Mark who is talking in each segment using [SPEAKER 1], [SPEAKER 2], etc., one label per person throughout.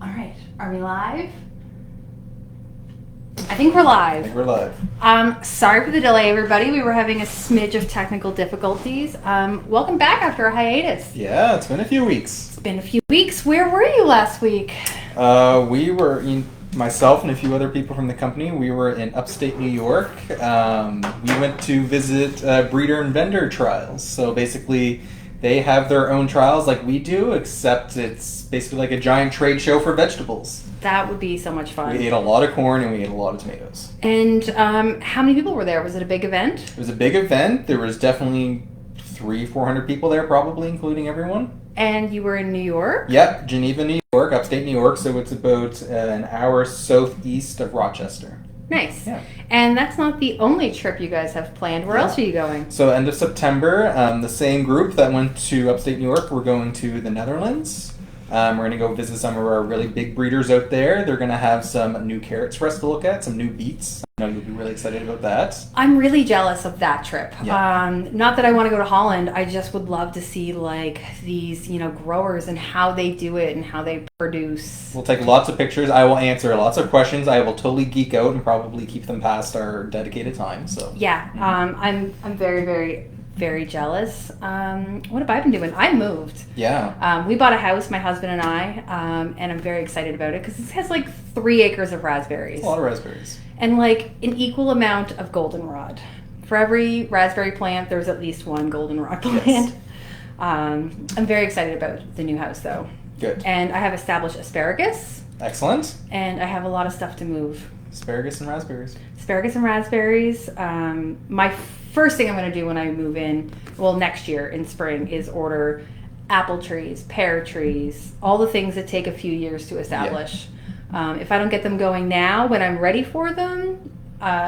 [SPEAKER 1] All right, are we live? I think we're live.
[SPEAKER 2] I think we're live.
[SPEAKER 1] Sorry for the delay, everybody. We were having a smidge of technical difficulties. Welcome back after a hiatus.
[SPEAKER 2] Yeah, it's been a few weeks.
[SPEAKER 1] It's been a few weeks. Where were you last week?
[SPEAKER 2] Myself and a few other people from the company, we were in upstate New York. We went to visit breeder and vendor trials. So basically, they have their own trials like we do, except it's basically like a giant trade show for vegetables.
[SPEAKER 1] That would be so much fun.
[SPEAKER 2] We ate a lot of corn and we ate a lot of tomatoes.
[SPEAKER 1] And how many people were there? Was it a big event?
[SPEAKER 2] It was a big event. There was definitely 300-400 people there, probably, including everyone.
[SPEAKER 1] And you were in New York?
[SPEAKER 2] Yep, Geneva, New York, upstate New York, so it's about an hour southeast of Rochester.
[SPEAKER 1] Nice.
[SPEAKER 2] Yeah.
[SPEAKER 1] And that's not the only trip you guys have planned. Where else are you going?
[SPEAKER 2] So end of September, the same group that went to upstate New York, we're going to the Netherlands. We're going to go visit some of our really big breeders out there. They're going to have some new carrots for us to look at, some new beets. I know you'll be really excited about that.
[SPEAKER 1] I'm really jealous of that trip.
[SPEAKER 2] Yeah.
[SPEAKER 1] Not that I want to go to Holland. I just would love to see like these, growers and how they do it and how they produce.
[SPEAKER 2] We'll take lots of pictures. I will answer lots of questions. I will totally geek out and probably keep them past our dedicated time. So
[SPEAKER 1] yeah, I'm very, very, very jealous. What have I been doing? I moved.
[SPEAKER 2] Yeah.
[SPEAKER 1] We bought a house, my husband and I, and I'm very excited about it because it has like 3 acres of raspberries.
[SPEAKER 2] A lot of raspberries.
[SPEAKER 1] And like an equal amount of goldenrod. For every raspberry plant, there's at least one goldenrod plant.
[SPEAKER 2] Yes.
[SPEAKER 1] I'm very excited about the new house though.
[SPEAKER 2] Good.
[SPEAKER 1] And I have established asparagus.
[SPEAKER 2] Excellent.
[SPEAKER 1] And I have a lot of stuff to move.
[SPEAKER 2] Asparagus and raspberries.
[SPEAKER 1] Asparagus and raspberries. My first thing I'm going to do when I move in, well, next year in spring, is order apple trees, pear trees, all the things that take a few years to establish. Yeah. If I don't get them going now, when I'm ready for them,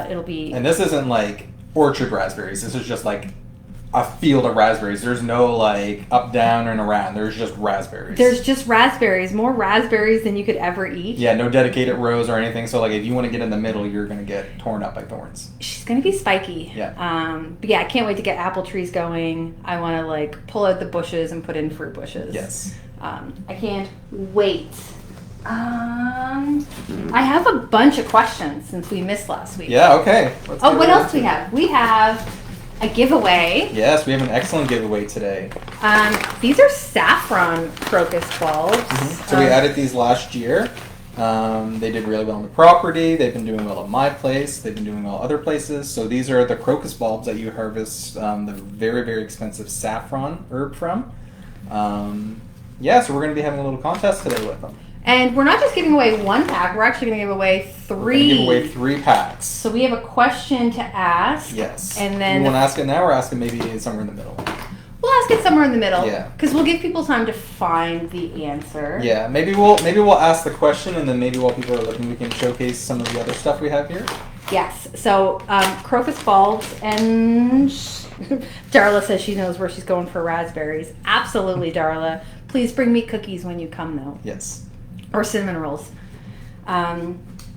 [SPEAKER 1] it'll be...
[SPEAKER 2] And this isn't like orchard raspberries. This is just like a field of raspberries. There's no like up, down, and around. There's just raspberries.
[SPEAKER 1] There's just raspberries. More raspberries than you could ever eat.
[SPEAKER 2] Yeah, no dedicated rows or anything. So like if you want to get in the middle, you're going to get torn up by thorns.
[SPEAKER 1] She's going to be spiky.
[SPEAKER 2] Yeah.
[SPEAKER 1] But yeah, I can't wait to get apple trees going. I want to like pull out the bushes and put in fruit bushes.
[SPEAKER 2] Yes.
[SPEAKER 1] I can't wait. I have a bunch of questions since we missed last week.
[SPEAKER 2] Yeah, okay.
[SPEAKER 1] What else do we have? We have a giveaway.
[SPEAKER 2] Yes, we have an excellent giveaway today.
[SPEAKER 1] These are saffron crocus bulbs.
[SPEAKER 2] Mm-hmm. So we added these last year. They did really well on the property. They've been doing well at my place. They've been doing well other places. So these are the crocus bulbs that you harvest the very, very expensive saffron herb from. So we're going to be having a little contest today with them.
[SPEAKER 1] And we're not just giving away 1 pack. We're actually going to give away 3.
[SPEAKER 2] We're going to give away 3 packs.
[SPEAKER 1] So we have a question to ask.
[SPEAKER 2] Yes.
[SPEAKER 1] And then
[SPEAKER 2] you want to ask it now or ask it maybe somewhere in the middle?
[SPEAKER 1] We'll ask it somewhere in the middle.
[SPEAKER 2] Yeah.
[SPEAKER 1] Because we'll give people time to find the answer.
[SPEAKER 2] Yeah. Maybe we'll ask the question, and then maybe while people are looking, we can showcase some of the other stuff we have here.
[SPEAKER 1] Yes. So crocus bulbs, and Darla says she knows where she's going for raspberries. Absolutely, Darla. Please bring me cookies when you come, though.
[SPEAKER 2] Yes.
[SPEAKER 1] Or cinnamon rolls. So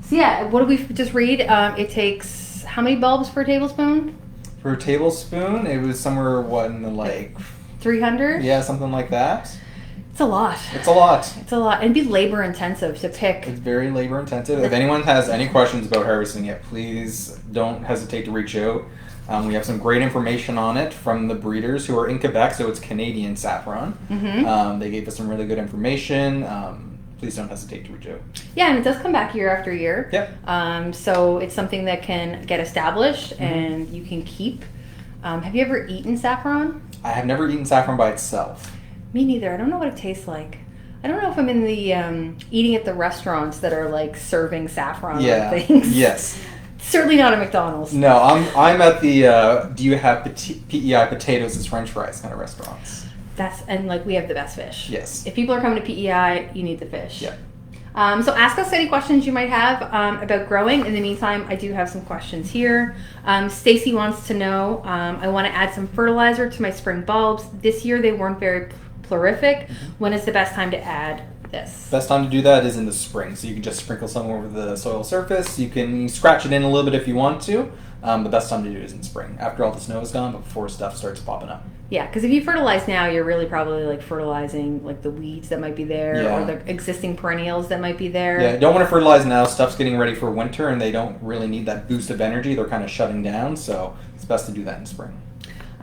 [SPEAKER 1] yeah, what did we just read? It takes how many bulbs per tablespoon?
[SPEAKER 2] For a tablespoon, it was somewhere, in the like...
[SPEAKER 1] 300?
[SPEAKER 2] Yeah, something like that.
[SPEAKER 1] It's a lot.
[SPEAKER 2] It's a lot.
[SPEAKER 1] It's a lot. It'd be labor intensive to pick.
[SPEAKER 2] It's very labor intensive. If anyone has any questions about harvesting it, please don't hesitate to reach out. We have some great information on it from the breeders who are in Quebec, so it's Canadian saffron. Mm-hmm. They gave us some really good information. Please don't hesitate to reach out.
[SPEAKER 1] Yeah, and it does come back year after year.
[SPEAKER 2] Yep.
[SPEAKER 1] So it's something that can get established and you can keep. Have you ever eaten saffron?
[SPEAKER 2] I have never eaten saffron by itself.
[SPEAKER 1] Me neither. I don't know what it tastes like. I don't know if I'm in the eating at the restaurants that are like serving saffron on things.
[SPEAKER 2] Yes.
[SPEAKER 1] Certainly not at McDonald's.
[SPEAKER 2] No, I'm at the do you have PEI potatoes as French fries kind of restaurants.
[SPEAKER 1] And like we have the best fish.
[SPEAKER 2] Yes.
[SPEAKER 1] If people are coming to PEI, you need the fish.
[SPEAKER 2] Yeah.
[SPEAKER 1] So ask us any questions you might have about growing. In the meantime, I do have some questions here. Stacy wants to know, I want to add some fertilizer to my spring bulbs. This year they weren't very prolific. Mm-hmm. When is the best time to add this?
[SPEAKER 2] Best time to do that is in the spring. So you can just sprinkle some over the soil surface. You can scratch it in a little bit if you want to. The best time to do it is in spring, after all the snow is gone, but before stuff starts popping up.
[SPEAKER 1] Yeah, because if you fertilize now, you're really probably like fertilizing like the weeds that might be there
[SPEAKER 2] Yeah.
[SPEAKER 1] or the existing perennials that might be there.
[SPEAKER 2] Yeah, don't want to fertilize now. Stuff's getting ready for winter, and they don't really need that boost of energy. They're kind of shutting down, so it's best to do that in spring.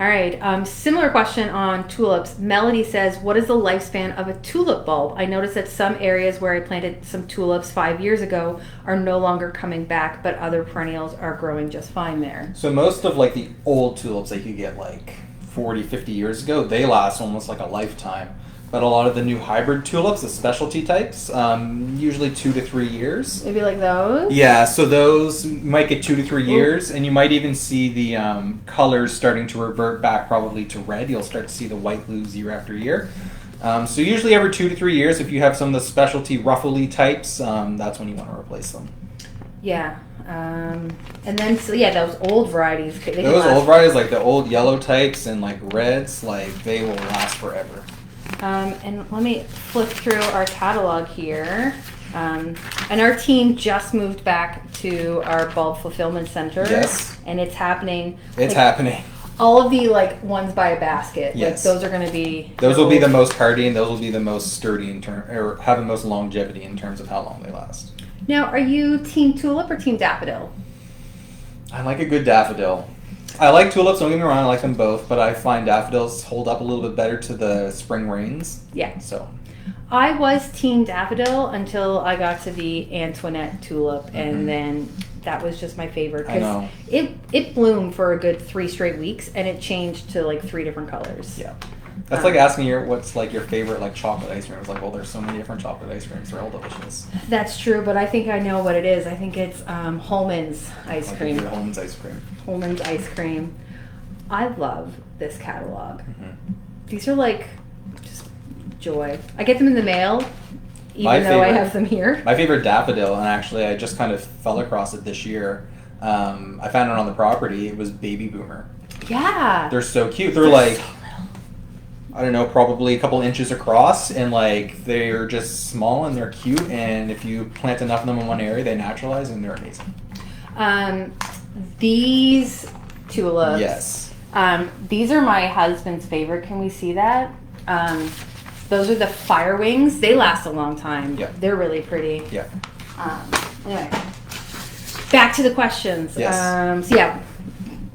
[SPEAKER 1] All right. Similar question on tulips. Melody says, what is the lifespan of a tulip bulb? I noticed that some areas where I planted some tulips 5 years ago are no longer coming back, but other perennials are growing just fine there.
[SPEAKER 2] So most of like the old tulips that you get like 40, 50 years ago, they last almost like a lifetime. But a lot of the new hybrid tulips, the specialty types, usually 2 to 3 years.
[SPEAKER 1] Maybe like those?
[SPEAKER 2] Yeah, so those might get 2 to 3 years, and you might even see the colors starting to revert back probably to red. You'll start to see the white lose year after year. So usually every 2 to 3 years, if you have some of the specialty ruffly types, that's when you want to replace them.
[SPEAKER 1] Yeah. And then, so yeah, those old varieties.
[SPEAKER 2] Those old varieties, like the old yellow types and like reds, like they will last forever.
[SPEAKER 1] And let me flip through our catalog here. And our team just moved back to our bulb fulfillment center.
[SPEAKER 2] Yes.
[SPEAKER 1] And it's happening.
[SPEAKER 2] It's happening.
[SPEAKER 1] All of the like ones by a basket.
[SPEAKER 2] Yes.
[SPEAKER 1] Like, those are going to be.
[SPEAKER 2] Those will be the most hardy, and those will be the most sturdy in term, or have the most longevity in terms of how long they last.
[SPEAKER 1] Now, are you team tulip or team daffodil?
[SPEAKER 2] I like a good daffodil. I like tulips, don't get me wrong, I like them both, but I find daffodils hold up a little bit better to the spring rains.
[SPEAKER 1] Yeah.
[SPEAKER 2] So
[SPEAKER 1] I was team daffodil until I got to the Antoinette tulip, and then that was just my favorite.
[SPEAKER 2] I know.
[SPEAKER 1] It bloomed for a good 3 straight weeks, and it changed to like 3 different colors.
[SPEAKER 2] Yeah. That's like asking what's like your favorite like chocolate ice cream. It's like, well, there's so many different chocolate ice creams. They're all delicious.
[SPEAKER 1] That's true, but I think I know what it is. I think it's Holman's ice cream.
[SPEAKER 2] Holman's ice cream.
[SPEAKER 1] Holman's ice cream. I love this catalog. These are like just joy. I get them in the mail, even though I have them here.
[SPEAKER 2] My favorite daffodil, and actually I just kind of fell across it this year. I found it on the property. It was Baby Boomer.
[SPEAKER 1] Yeah.
[SPEAKER 2] They're so cute. They're like, I don't know, probably a couple inches across, and like they're just small and they're cute, and if you plant enough of them in one area, they naturalize and they're amazing.
[SPEAKER 1] These tulips.
[SPEAKER 2] Yes.
[SPEAKER 1] These are my husband's favorite. Can we see that? Those are the fire wings. They last a long time.
[SPEAKER 2] Yeah.
[SPEAKER 1] They're really pretty.
[SPEAKER 2] Yeah.
[SPEAKER 1] Anyway, back to the questions.
[SPEAKER 2] Yes.
[SPEAKER 1] So yeah,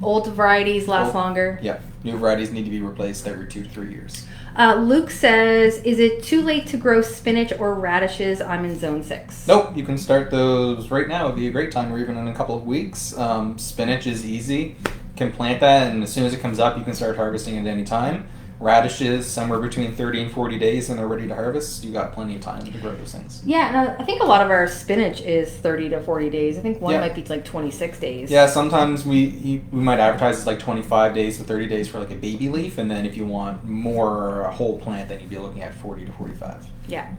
[SPEAKER 1] old varieties last longer.
[SPEAKER 2] Yeah. New varieties need to be replaced every 2 to 3 years.
[SPEAKER 1] Luke says, is it too late to grow spinach or radishes? I'm in zone 6.
[SPEAKER 2] Nope, you can start those right now. It'd be a great time, or even in a couple of weeks. Spinach is easy. You can plant that, and as soon as it comes up, you can start harvesting it at any time. Radishes, somewhere between 30 and 40 days, and they're ready to harvest. You got plenty of time to grow those things.
[SPEAKER 1] Yeah, and I think a lot of our spinach is 30 to 40 days. I think one might be like 26 days.
[SPEAKER 2] Yeah, sometimes we might advertise it's like 25 days to 30 days for like a baby leaf, and then if you want more a whole plant, then you'd be looking at 40 to 45.
[SPEAKER 1] Yeah.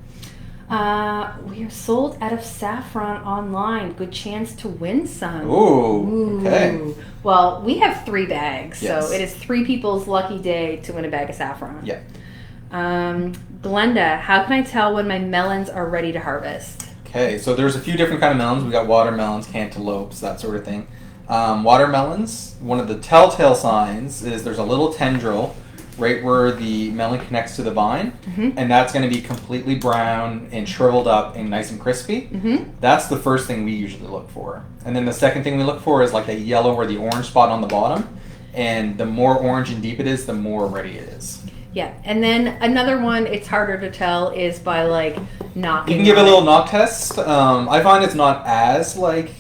[SPEAKER 1] We are sold out of saffron online. Good chance to win some.
[SPEAKER 2] Ooh, okay.
[SPEAKER 1] Well, we have 3 bags,
[SPEAKER 2] Yes.
[SPEAKER 1] so it is 3 people's lucky day to win a bag of saffron.
[SPEAKER 2] Yeah.
[SPEAKER 1] Glenda, how can I tell when my melons are ready to harvest?
[SPEAKER 2] Okay, so there's a few different kind of melons. We got watermelons, cantaloupes, that sort of thing. Watermelons, one of the telltale signs is there's a little tendril right where the melon connects to the vine, and that's going to be completely brown and shriveled up and nice and crispy. That's the first thing we usually look for. And then the second thing we look for is like the yellow or the orange spot on the bottom. And the more orange and deep it is, the more ready it is.
[SPEAKER 1] Yeah, and then another one, it's harder to tell, is by like knocking.
[SPEAKER 2] You can give it a little knock test. I find it's not as like,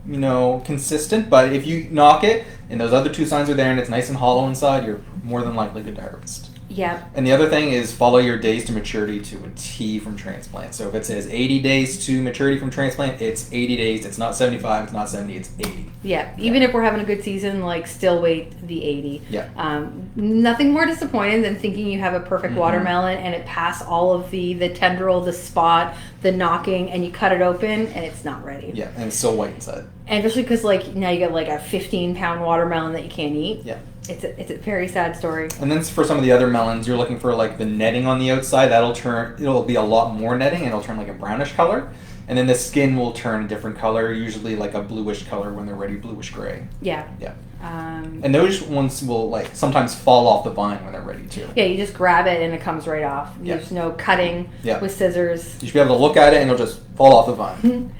[SPEAKER 2] consistent, but if you knock it and those other 2 signs are there and it's nice and hollow inside, you're more than likely good to harvest.
[SPEAKER 1] Yeah.
[SPEAKER 2] And the other thing is follow your days to maturity to a T from transplant. So if it says 80 days to maturity from transplant, it's 80 days. It's not 75, it's not 70, it's 80.
[SPEAKER 1] Yeah, even if we're having a good season, like still wait the 80.
[SPEAKER 2] Yeah.
[SPEAKER 1] Nothing more disappointing than thinking you have a perfect watermelon and it passed all of the tendril, the spot, the knocking, and you cut it open and it's not ready.
[SPEAKER 2] Yeah, and it's still white inside.
[SPEAKER 1] And especially because like now you get like a 15-pound watermelon that you can't eat.
[SPEAKER 2] Yeah.
[SPEAKER 1] It's a very sad story.
[SPEAKER 2] And then for some of the other melons, you're looking for like the netting on the outside. It'll be a lot more netting and it'll turn like a brownish color. And then the skin will turn a different color, usually like a bluish color when they're ready, bluish gray.
[SPEAKER 1] Yeah.
[SPEAKER 2] Yeah. And those ones will like sometimes fall off the vine when they're ready too.
[SPEAKER 1] Yeah, you just grab it and it comes right off.
[SPEAKER 2] Yeah.
[SPEAKER 1] There's no cutting
[SPEAKER 2] Yeah.
[SPEAKER 1] with scissors.
[SPEAKER 2] You should be able to look at it and it'll just fall off the vine.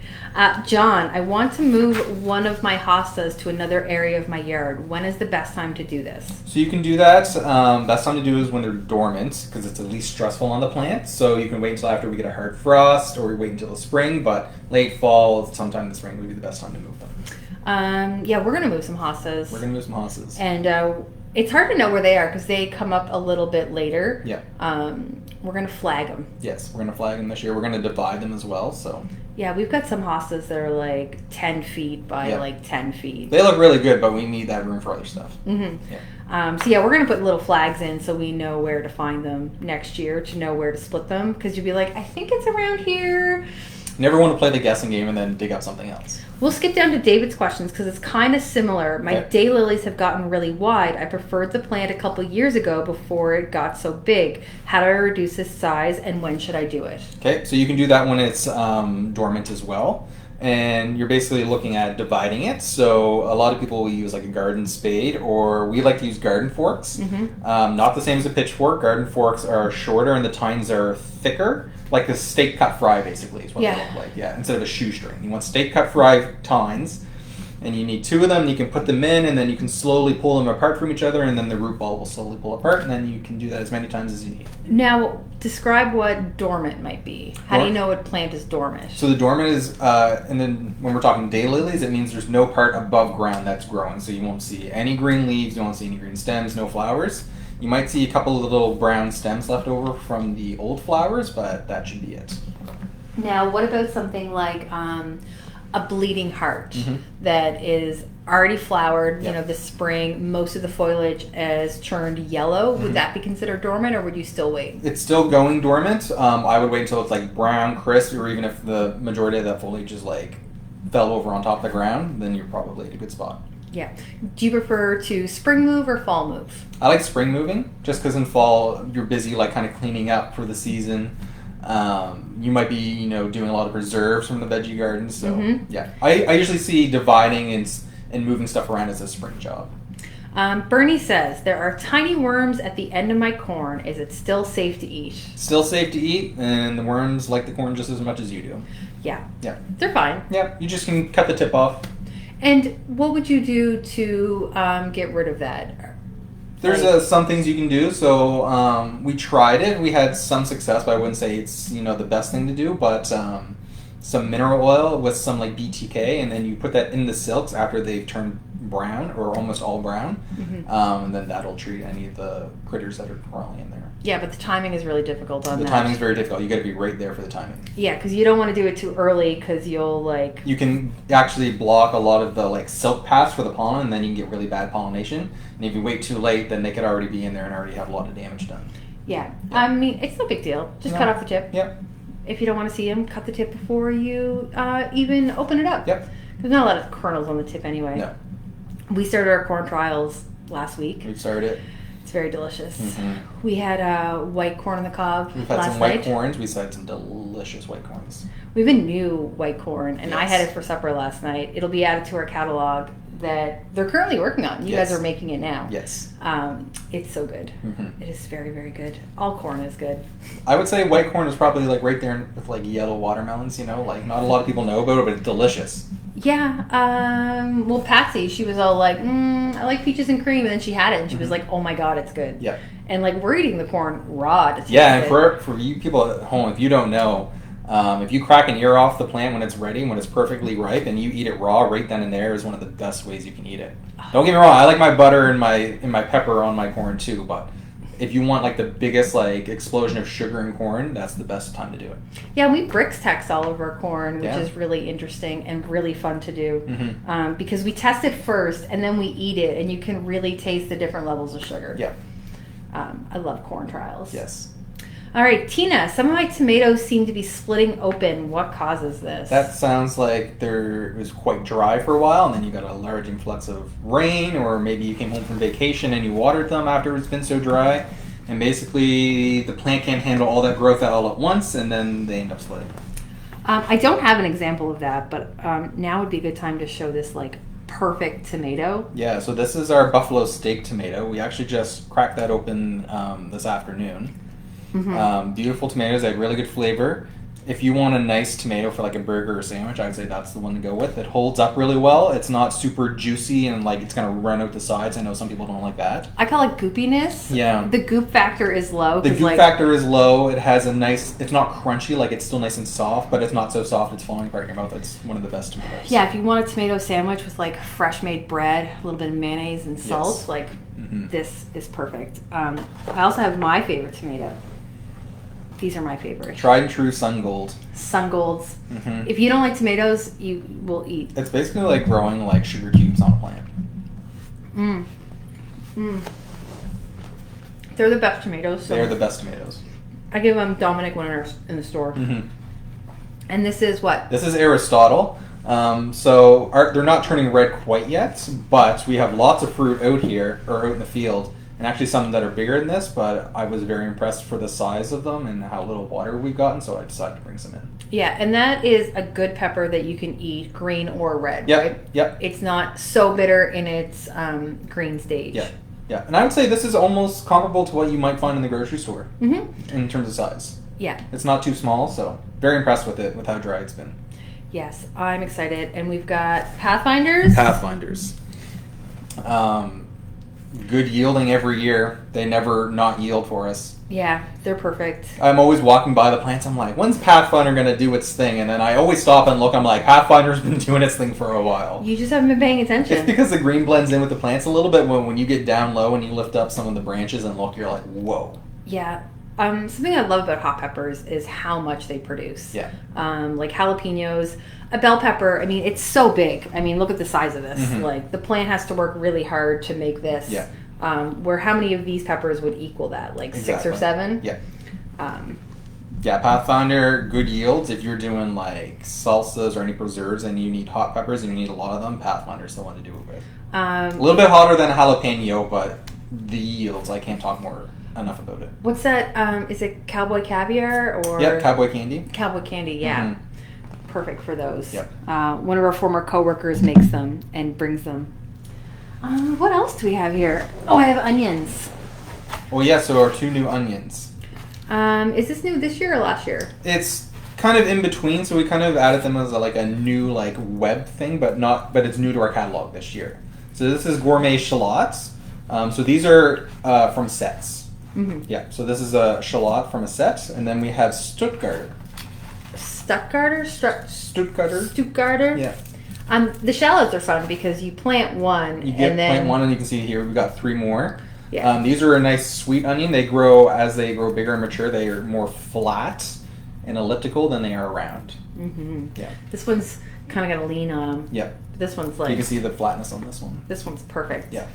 [SPEAKER 1] John, I want to move one of my hostas to another area of my yard. When is the best time to do this?
[SPEAKER 2] So you can do that. Best time to do is when they're dormant because it's the least stressful on the plant. So you can wait until after we get a hard frost or we wait until the spring, but late fall, sometime in the spring would be the best time to move them.
[SPEAKER 1] Yeah, we're going to move some hostas.
[SPEAKER 2] We're going to move some hostas.
[SPEAKER 1] And it's hard to know where they are because they come up a little bit later.
[SPEAKER 2] Yeah.
[SPEAKER 1] We're going to flag them.
[SPEAKER 2] Yes, we're going to flag them this year. We're going to divide them as well. So
[SPEAKER 1] yeah, we've got some hostas that are like 10 feet by like 10 feet.
[SPEAKER 2] They look really good, but we need that room for other stuff.
[SPEAKER 1] Mm-hmm.
[SPEAKER 2] Yeah.
[SPEAKER 1] So yeah, we're going to put little flags in so we know where to find them next year to know where to split them because you'll be like, I think it's around here.
[SPEAKER 2] You never want to play the guessing game and then dig up something else.
[SPEAKER 1] We'll skip down to David's questions because it's kind of similar. My daylilies have gotten really wide. I preferred the plant a couple years ago before it got so big. How do I reduce its size and when should I do it?
[SPEAKER 2] Okay, so you can do that when it's dormant as well. And you're basically looking at dividing it. So a lot of people will use like a garden spade or we like to use garden forks.
[SPEAKER 1] Mm-hmm.
[SPEAKER 2] Not the same as a pitchfork. Garden forks are shorter and the tines are thicker. Like a steak cut fry basically is what they look like. Yeah, instead of a shoestring. You want steak cut fry tines and you need two of them. You can put them in and then you can slowly pull them apart from each other and then the root ball will slowly pull apart and then you can do that as many times as you need.
[SPEAKER 1] Now, describe what dormant might be. How do you know what plant is dormant?
[SPEAKER 2] So the dormant is, and then when we're talking daylilies, it means there's no part above ground that's growing. So you won't see any green leaves, you won't see any green stems, no flowers. You might see a couple of little brown stems left over from the old flowers, but that should be it.
[SPEAKER 1] Now, what about something like a bleeding heart that is already flowered, you know, this spring, most of the foliage is turned yellow. Would that be considered dormant or would you still wait?
[SPEAKER 2] It's still going dormant. I would wait until it's like brown, crisp, or even if the majority of that foliage is like fell over on top of the ground, then you're probably at a good spot.
[SPEAKER 1] Yeah. Do you prefer to spring move or fall move?
[SPEAKER 2] I like spring moving just because in fall you're busy like kind of cleaning up for the season. You might be, you know, doing a lot of preserves from the veggie garden. So yeah, I usually see dividing and moving stuff around as a spring job.
[SPEAKER 1] Bernie says, there are tiny worms at the end of my corn. Is it still safe to eat?
[SPEAKER 2] Still safe to eat, and the worms like the corn just as much as you do.
[SPEAKER 1] Yeah.
[SPEAKER 2] Yeah.
[SPEAKER 1] They're fine.
[SPEAKER 2] Yeah, you just can cut the tip off.
[SPEAKER 1] And what would you do to get rid of that?
[SPEAKER 2] There's some things you can do. So we tried it. We had some success, but I wouldn't say it's, you know, the best thing to do. But some mineral oil with some like BTK, and then you put that in the silks after they've turned brown or almost all brown, and then that'll treat any of the critters that are crawling in there.
[SPEAKER 1] Yeah, but the timing is really difficult on that.
[SPEAKER 2] The timing is very difficult. You got to be right there for the timing.
[SPEAKER 1] Yeah, because you don't want to do it too early because you'll like... You
[SPEAKER 2] can actually block a lot of the like silk paths for the pollen, and then you can get really bad pollination. And if you wait too late, then they could already be in there and already have a lot of damage done.
[SPEAKER 1] Yeah. I mean, it's no big deal. Just cut off the tip.
[SPEAKER 2] Yep.
[SPEAKER 1] If you don't want to see them, cut the tip before you even open it up.
[SPEAKER 2] Yep.
[SPEAKER 1] There's not a lot of kernels on the tip anyway.
[SPEAKER 2] No.
[SPEAKER 1] We started our corn trials last week.
[SPEAKER 2] We've started it.
[SPEAKER 1] It's very delicious. We had white corn on the cob
[SPEAKER 2] We've had
[SPEAKER 1] last
[SPEAKER 2] some white
[SPEAKER 1] night.
[SPEAKER 2] corns. We've had some delicious white corns.
[SPEAKER 1] We have a new white corn, and I
[SPEAKER 2] Yes.
[SPEAKER 1] had it for supper last night. It'll be added to our catalog that they're currently working on. You guys are making it now.
[SPEAKER 2] Yes.
[SPEAKER 1] It's so good. It is very, very good. All corn is good.
[SPEAKER 2] I would say white corn is probably like right there with like yellow watermelons, you know, like not a lot of people know about it, but it's delicious.
[SPEAKER 1] Yeah. Well, Patsy, she was all like, I like peaches and cream, and then she had it, and she was like, oh my god, it's good.
[SPEAKER 2] Yeah.
[SPEAKER 1] And like we're eating the corn raw. To
[SPEAKER 2] Yeah, and
[SPEAKER 1] it.
[SPEAKER 2] for you people at home, if you don't know, if you crack an ear off the plant when it's ready, when it's perfectly ripe, and you eat it raw right then and there is one of the best ways you can eat it. Don't get me wrong, I like my butter and my pepper on my corn too, but if you want like the biggest like explosion of sugar and corn, that's the best time to do it.
[SPEAKER 1] Yeah, we Brix text all of our corn, which is really interesting and really fun to do because we test it first and then we eat it, and you can really taste the different levels of sugar.
[SPEAKER 2] Yeah.
[SPEAKER 1] I love corn trials.
[SPEAKER 2] Yes.
[SPEAKER 1] All right, Tina, some of my tomatoes seem to be splitting open. What causes this?
[SPEAKER 2] That sounds like it was quite dry for a while, and then you got a large influx of rain, or maybe you came home from vacation and you watered them after it's been so dry, and basically the plant can't handle all that growth all at once, and then they end up splitting.
[SPEAKER 1] I don't have an example of that, but now would be a good time to show this like perfect tomato.
[SPEAKER 2] Yeah, so this is our buffalo steak tomato. We actually just cracked that open this afternoon. Beautiful tomatoes, they have really good flavor. If you want a nice tomato for like a burger or sandwich, I'd say that's the one to go with. It holds up really well. It's not super juicy and like it's gonna run out the sides. I know some people don't like that.
[SPEAKER 1] I call it goopiness.
[SPEAKER 2] Yeah.
[SPEAKER 1] The goop factor is low.
[SPEAKER 2] The goop factor is low. It has a nice, it's not crunchy, like it's still nice and soft, but it's not so soft it's falling apart in your mouth. It's one of the best tomatoes.
[SPEAKER 1] Yeah, if you want a tomato sandwich with like fresh made bread, a little bit of mayonnaise and salt, like this is perfect. I also have my favorite tomato. These are my favorite.
[SPEAKER 2] Tried and true Sun Gold.
[SPEAKER 1] Sun Golds. If you don't like tomatoes, you will eat.
[SPEAKER 2] It's basically like growing like sugar cubes on a plant.
[SPEAKER 1] They're the best tomatoes. So
[SPEAKER 2] They're the best tomatoes.
[SPEAKER 1] I give them Dominic when in the store. And this is what?
[SPEAKER 2] This is Aristotle. They're not turning red quite yet, but we have lots of fruit out here, or out in the field. And actually some that are bigger than this, but I was very impressed for the size of them and how little water we've gotten, so I decided to bring some in.
[SPEAKER 1] Yeah, and that is a good pepper that you can eat green or red,
[SPEAKER 2] Yep,
[SPEAKER 1] right?
[SPEAKER 2] yep.
[SPEAKER 1] It's not so bitter in its green stage.
[SPEAKER 2] Yeah, yeah. And I would say this is almost comparable to what you might find in the grocery store in terms of size.
[SPEAKER 1] Yeah.
[SPEAKER 2] It's not too small, so very impressed with it, with how dry it's been.
[SPEAKER 1] Yes, I'm excited. And we've got Pathfinders.
[SPEAKER 2] Pathfinders. Good yielding every year. They never not yield for us.
[SPEAKER 1] Yeah, they're perfect.
[SPEAKER 2] I'm always walking by the plants. I'm like, when's Pathfinder going to do its thing? And then I always stop and look. I'm like, Pathfinder's been doing its thing for a while.
[SPEAKER 1] You just haven't been paying attention.
[SPEAKER 2] It's because the green blends in with the plants a little bit. When you get down low and you lift up some of the branches and look, you're like, whoa.
[SPEAKER 1] Yeah. Something I love about hot peppers is how much they produce.
[SPEAKER 2] Yeah.
[SPEAKER 1] Like jalapenos. A bell pepper, I mean, it's so big. I mean, look at the size of this. Like, the plant has to work really hard to make this.
[SPEAKER 2] Yeah.
[SPEAKER 1] Where how many of these peppers would equal that? Like
[SPEAKER 2] Exactly.
[SPEAKER 1] 6 or 7?
[SPEAKER 2] Yeah. Yeah, Pathfinder, good yields. If you're doing like salsas or any preserves and you need hot peppers and you need a lot of them, Pathfinder's the one to do it with. A little bit hotter than a jalapeno, but the yields, I can't talk enough about it.
[SPEAKER 1] What's that? Is it Cowboy Caviar or?
[SPEAKER 2] Yeah, Cowboy Candy.
[SPEAKER 1] Cowboy Candy, yeah. Perfect for those.
[SPEAKER 2] Yep.
[SPEAKER 1] One of our former coworkers makes them and brings them. What else do we have here? Oh, I have onions.
[SPEAKER 2] Well, yeah, so our 2 new onions.
[SPEAKER 1] Is this new this year or last year?
[SPEAKER 2] It's kind of in between, so we kind of added them as a new web thing, but it's new to our catalog this year. So this is gourmet shallots. So these are from sets. Yeah, so this is a shallot from a set, and then we have Stuttgarter. Stuttgarter? Yeah.
[SPEAKER 1] The shallots are fun because you plant one
[SPEAKER 2] Plant one, and you can see here we've got 3 more.
[SPEAKER 1] Yeah.
[SPEAKER 2] These are a nice sweet onion. They grow as they grow bigger and mature. They are more flat and elliptical than they are round. Yeah.
[SPEAKER 1] This one's kind of got a lean on them.
[SPEAKER 2] Yeah.
[SPEAKER 1] This one's like...
[SPEAKER 2] You can see the flatness on this one.
[SPEAKER 1] This one's perfect.
[SPEAKER 2] Yeah.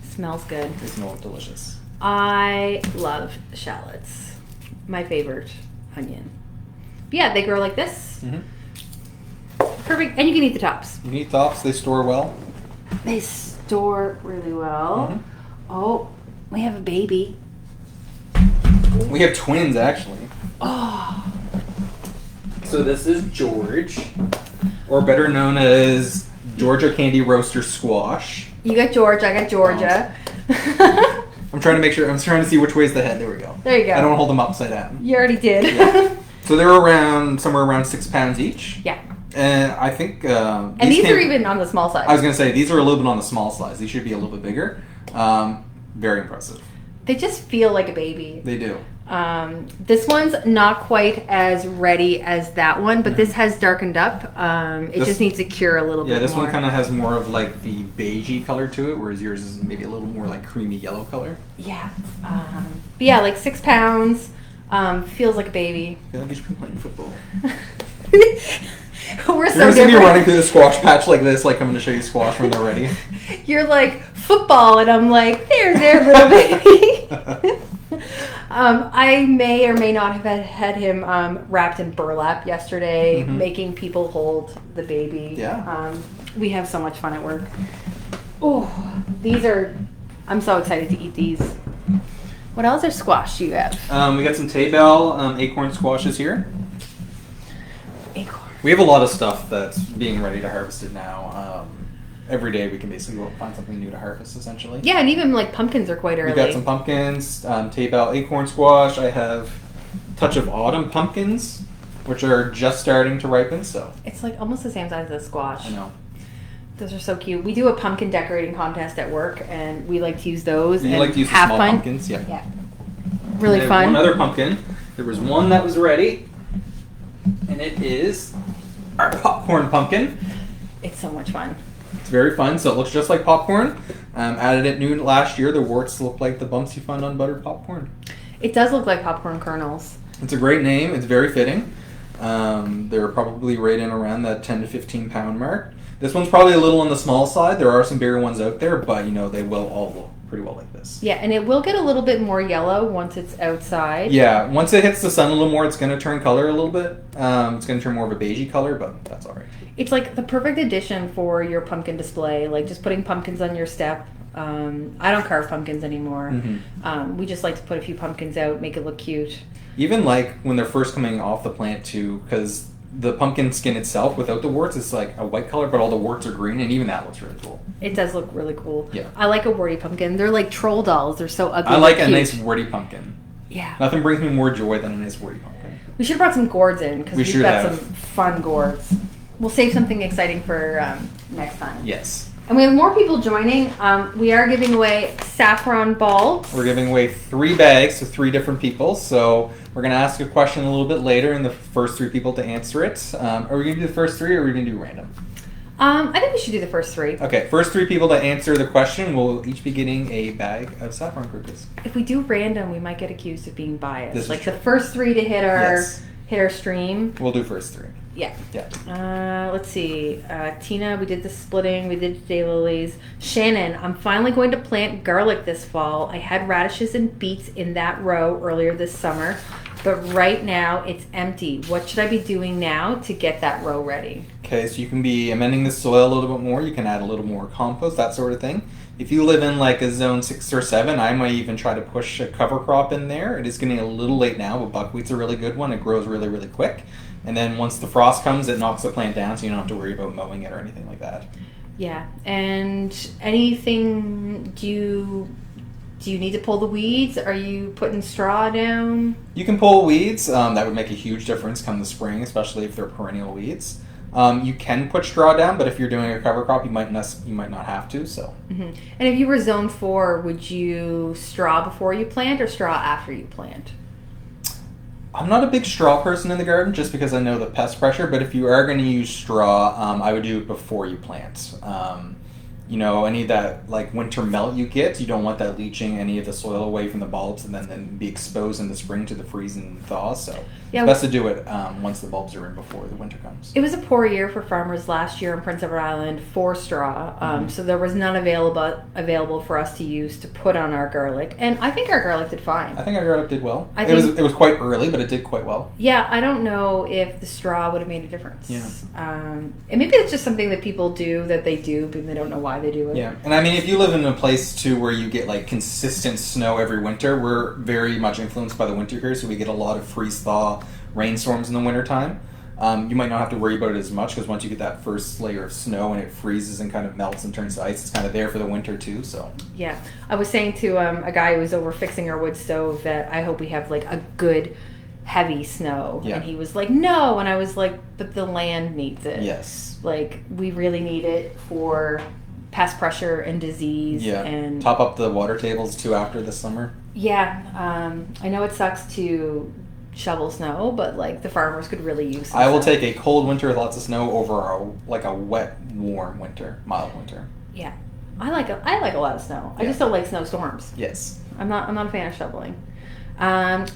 [SPEAKER 1] Smells good.
[SPEAKER 2] They smell delicious.
[SPEAKER 1] I love shallots. My favorite onion. But yeah, they grow like this. Perfect. And you can eat the tops.
[SPEAKER 2] You can eat tops. They store well.
[SPEAKER 1] They store really well. Oh, we have a baby.
[SPEAKER 2] We have twins, actually.
[SPEAKER 1] Oh.
[SPEAKER 2] So this is George, or better known as Georgia Candy Roaster Squash.
[SPEAKER 1] You got George, I got Georgia.
[SPEAKER 2] I'm trying to make sure, I'm trying to see which way's the head. There we go.
[SPEAKER 1] There you go.
[SPEAKER 2] I don't want to hold them upside down.
[SPEAKER 1] You already did.
[SPEAKER 2] Yeah. So they're somewhere around 6 pounds each.
[SPEAKER 1] Yeah.
[SPEAKER 2] And I think...
[SPEAKER 1] and these are even on the small side.
[SPEAKER 2] I was going to say, these are a little bit on the small size. These should be a little bit bigger. Very impressive.
[SPEAKER 1] They just feel like a baby.
[SPEAKER 2] They do.
[SPEAKER 1] This one's not quite as ready as that one, but this has darkened up. It just needs to cure a little bit more.
[SPEAKER 2] Yeah, this one kind of has more of like the beigey color to it, whereas yours is maybe a little more like creamy yellow color.
[SPEAKER 1] Yeah. But yeah, like 6 pounds. Feels like a baby.
[SPEAKER 2] I feel like you should be playing football.
[SPEAKER 1] We're so
[SPEAKER 2] You're just going to be
[SPEAKER 1] different.
[SPEAKER 2] running through the squash patch like this, like I'm going to show you squash when they're ready.
[SPEAKER 1] You're like, football, and I'm like, there, little baby. I may or may not have had him wrapped in burlap yesterday, making people hold the baby.
[SPEAKER 2] Yeah.
[SPEAKER 1] We have so much fun at work. Oh, I'm so excited to eat these. What else are squash do you have?
[SPEAKER 2] We got some Taybell acorn squashes here.
[SPEAKER 1] Acorn.
[SPEAKER 2] We have a lot of stuff that's being ready to harvest it now. every day we can basically go find something new to harvest, essentially.
[SPEAKER 1] Yeah, and even like pumpkins are quite early.
[SPEAKER 2] We got some pumpkins, Table acorn squash. I have touch of autumn pumpkins, which are just starting to ripen. So
[SPEAKER 1] it's like almost the same size as squash.
[SPEAKER 2] I know.
[SPEAKER 1] Those are so cute. We do a pumpkin decorating contest at work, and we like to use those.
[SPEAKER 2] You
[SPEAKER 1] and
[SPEAKER 2] like to use the small pumpkins? Yeah.
[SPEAKER 1] Yeah. Really fun.
[SPEAKER 2] One other pumpkin. There was one that was ready, and it is our popcorn pumpkin.
[SPEAKER 1] It's so much fun.
[SPEAKER 2] It's very fun. So it looks just like popcorn. Added it new last year. The warts look like the bumps you find on buttered popcorn.
[SPEAKER 1] It does look like popcorn kernels.
[SPEAKER 2] It's a great name. It's very fitting. They're probably right in around that 10 to 15 pound mark. This one's probably a little on the small side. There are some bigger ones out there, but they will all look pretty well like this.
[SPEAKER 1] Yeah, and it will get a little bit more yellow once it's outside.
[SPEAKER 2] Yeah, once it hits the sun a little more, it's going to turn color a little bit. It's going to turn more of a beigey color, but that's all right.
[SPEAKER 1] It's like the perfect addition for your pumpkin display, like just putting pumpkins on your step. I don't carve pumpkins anymore.
[SPEAKER 2] Mm-hmm.
[SPEAKER 1] We just like to put a few pumpkins out, make it look cute.
[SPEAKER 2] Even like when they're first coming off the plant too, because the pumpkin skin itself without the warts is like a white color, but all the warts are green, and even that looks really cool.
[SPEAKER 1] It does look really cool.
[SPEAKER 2] Yeah.
[SPEAKER 1] I like a warty pumpkin. They're like troll dolls. They're so ugly.
[SPEAKER 2] I like a
[SPEAKER 1] cute.
[SPEAKER 2] nice warty pumpkin.
[SPEAKER 1] Yeah.
[SPEAKER 2] Nothing brings me more joy than a nice warty pumpkin.
[SPEAKER 1] We should have brought some gourds in because we've got some fun gourds. We'll save something exciting for next time.
[SPEAKER 2] Yes.
[SPEAKER 1] And we have more people joining. We are giving away saffron bulbs.
[SPEAKER 2] We're giving away 3 bags to 3 different people. So we're going to ask a question a little bit later, and the first 3 people to answer it. Are we going to do the first 3, or are we going to do random?
[SPEAKER 1] I think we should do the first 3.
[SPEAKER 2] Okay, first 3 people to answer the question will each be getting a bag of saffron cookies.
[SPEAKER 1] If we do random, we might get accused of being biased.
[SPEAKER 2] This is
[SPEAKER 1] like
[SPEAKER 2] true.
[SPEAKER 1] the first 3 to hit our stream.
[SPEAKER 2] We'll do first 3.
[SPEAKER 1] Yeah.
[SPEAKER 2] Yeah.
[SPEAKER 1] Let's see. Tina, we did the splitting. We did daylilies. Shannon, I'm finally going to plant garlic this fall. I had radishes and beets in that row earlier this summer, but right now it's empty. What should I be doing now to get that row ready?
[SPEAKER 2] Okay, so you can be amending the soil a little bit more. You can add a little more compost, that sort of thing. If you live in like a zone 6 or 7, I might even try to push a cover crop in there. It is getting a little late now, but buckwheat's a really good one. It grows really, really quick. And then once the frost comes, it knocks the plant down, so you don't have to worry about mowing it or anything like that.
[SPEAKER 1] Yeah. And anything, do you need to pull the weeds? Are you putting straw down?
[SPEAKER 2] You can pull weeds. That would make a huge difference come the spring, especially if they're perennial weeds. You can put straw down, but if you're doing a cover crop, you might not have to. So.
[SPEAKER 1] Mm-hmm. And if you were zone 4, would you straw before you plant or straw after you plant?
[SPEAKER 2] I'm not a big straw person in the garden just because I know the pest pressure, but if you are going to use straw, I would do it before you plant. Any of that like winter melt you get, you don't want that leaching any of the soil away from the bulbs and then be exposed in the spring to the freeze and thaw. So it's best to do it once the bulbs are in before the winter comes.
[SPEAKER 1] It was a poor year for farmers last year in Prince Edward Island for straw, so there was none available for us to use to put on our garlic, and I think our garlic did fine.
[SPEAKER 2] I think our garlic did well. It was quite early, but it did quite well.
[SPEAKER 1] Yeah, I don't know if the straw would have made a difference.
[SPEAKER 2] Yeah.
[SPEAKER 1] And maybe it's just something that people do that they do, but they don't know why they do it.
[SPEAKER 2] Yeah, and I mean, if you live in a place too where you get like consistent snow every winter, we're very much influenced by the winter here, so we get a lot of freeze-thaw rainstorms in the wintertime. You might not have to worry about it as much because once you get that first layer of snow and it freezes and kind of melts and turns to ice, it's kind of there for the winter too. So
[SPEAKER 1] yeah, I was saying to a guy who was over fixing our wood stove that I hope we have like a good heavy snow, and he was like, no, and I was like, but the land needs it.
[SPEAKER 2] Yes,
[SPEAKER 1] like we really need it for pest pressure and disease.
[SPEAKER 2] Yeah,
[SPEAKER 1] and
[SPEAKER 2] top up the water tables too after the summer.
[SPEAKER 1] Yeah, I know it sucks to shovel snow, but like the farmers could really use some
[SPEAKER 2] I will
[SPEAKER 1] snow.
[SPEAKER 2] take a cold winter with lots of snow over a wet, warm winter, mild winter.
[SPEAKER 1] Yeah, I like a lot of snow. I just don't like snowstorms.
[SPEAKER 2] Yes,
[SPEAKER 1] I'm not a fan of shoveling.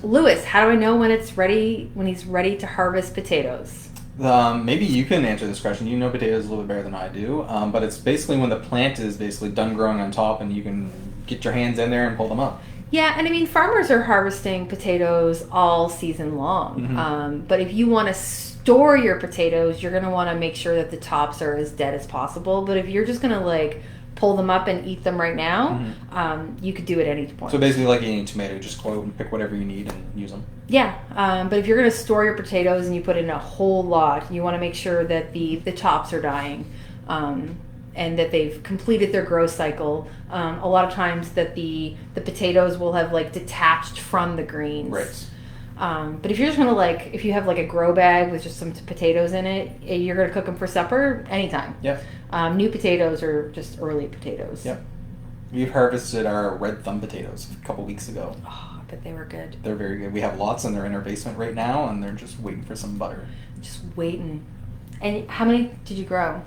[SPEAKER 1] Lewis, how do I know when he's ready to harvest potatoes?
[SPEAKER 2] Maybe you can answer this question. You know potatoes a little bit better than I do, but it's basically when the plant is basically done growing on top and you can get your hands in there and pull them up.
[SPEAKER 1] Yeah, and I mean, farmers are harvesting potatoes all season long.
[SPEAKER 2] Mm-hmm.
[SPEAKER 1] But if you want to store your potatoes, you're going to want to make sure that the tops are as dead as possible. But if you're just going to like pull them up and eat them right now, you could do it at any point.
[SPEAKER 2] So basically like eating a tomato, just go out and pick whatever you need and use them.
[SPEAKER 1] Yeah, but if you're going to store your potatoes and you put in a whole lot, you want to make sure that the tops are dying. and that they've completed their growth cycle. A lot of times that the potatoes will have like detached from the greens.
[SPEAKER 2] Right.
[SPEAKER 1] But if you're just gonna if you have like a grow bag with just some potatoes in it, you're gonna cook them for supper anytime.
[SPEAKER 2] Yep.
[SPEAKER 1] New potatoes are just early potatoes.
[SPEAKER 2] Yep. We've harvested our red thumb potatoes a couple weeks ago.
[SPEAKER 1] Oh, I bet they were good.
[SPEAKER 2] They're very good. We have lots, and they're in our basement right now, and they're just waiting for some butter.
[SPEAKER 1] Just waiting. And how many did you grow?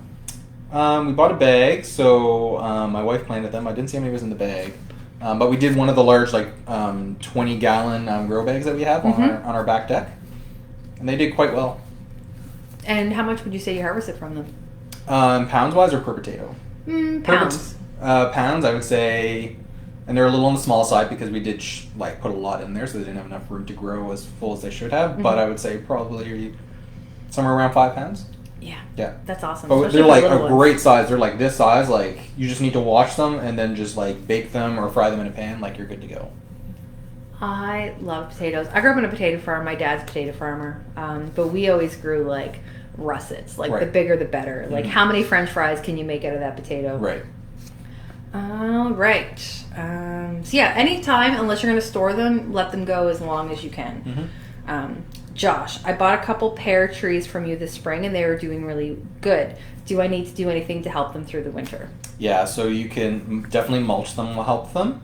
[SPEAKER 2] We bought a bag, so my wife planted them. I didn't see how many was in the bag. But we did one of the large, 20-gallon grow bags that we have on our back deck. And they did quite well.
[SPEAKER 1] And how much would you say you harvested from them?
[SPEAKER 2] Pounds-wise or per potato?
[SPEAKER 1] Pounds.
[SPEAKER 2] Pounds, I would say, and they're a little on the small side because we did put a lot in there, so they didn't have enough room to grow as full as they should have. But I would say probably somewhere around 5 pounds. Yeah.
[SPEAKER 1] That's awesome.
[SPEAKER 2] But they're like a great size. They're like this size. Like you just need to wash them and then just bake them or fry them in a pan. Like you're good to go.
[SPEAKER 1] I love potatoes. I grew up on a potato farm. My dad's a potato farmer. But we always grew russets. The bigger the better. Like how many French fries can you make out of that potato?
[SPEAKER 2] Right.
[SPEAKER 1] All right. So yeah, anytime, unless you're going to store them, let them go as long as you can. Josh, I bought a couple pear trees from you this spring and they were doing really good. Do I need to do anything to help them through the winter?
[SPEAKER 2] Yeah, so you can definitely mulch them will help them.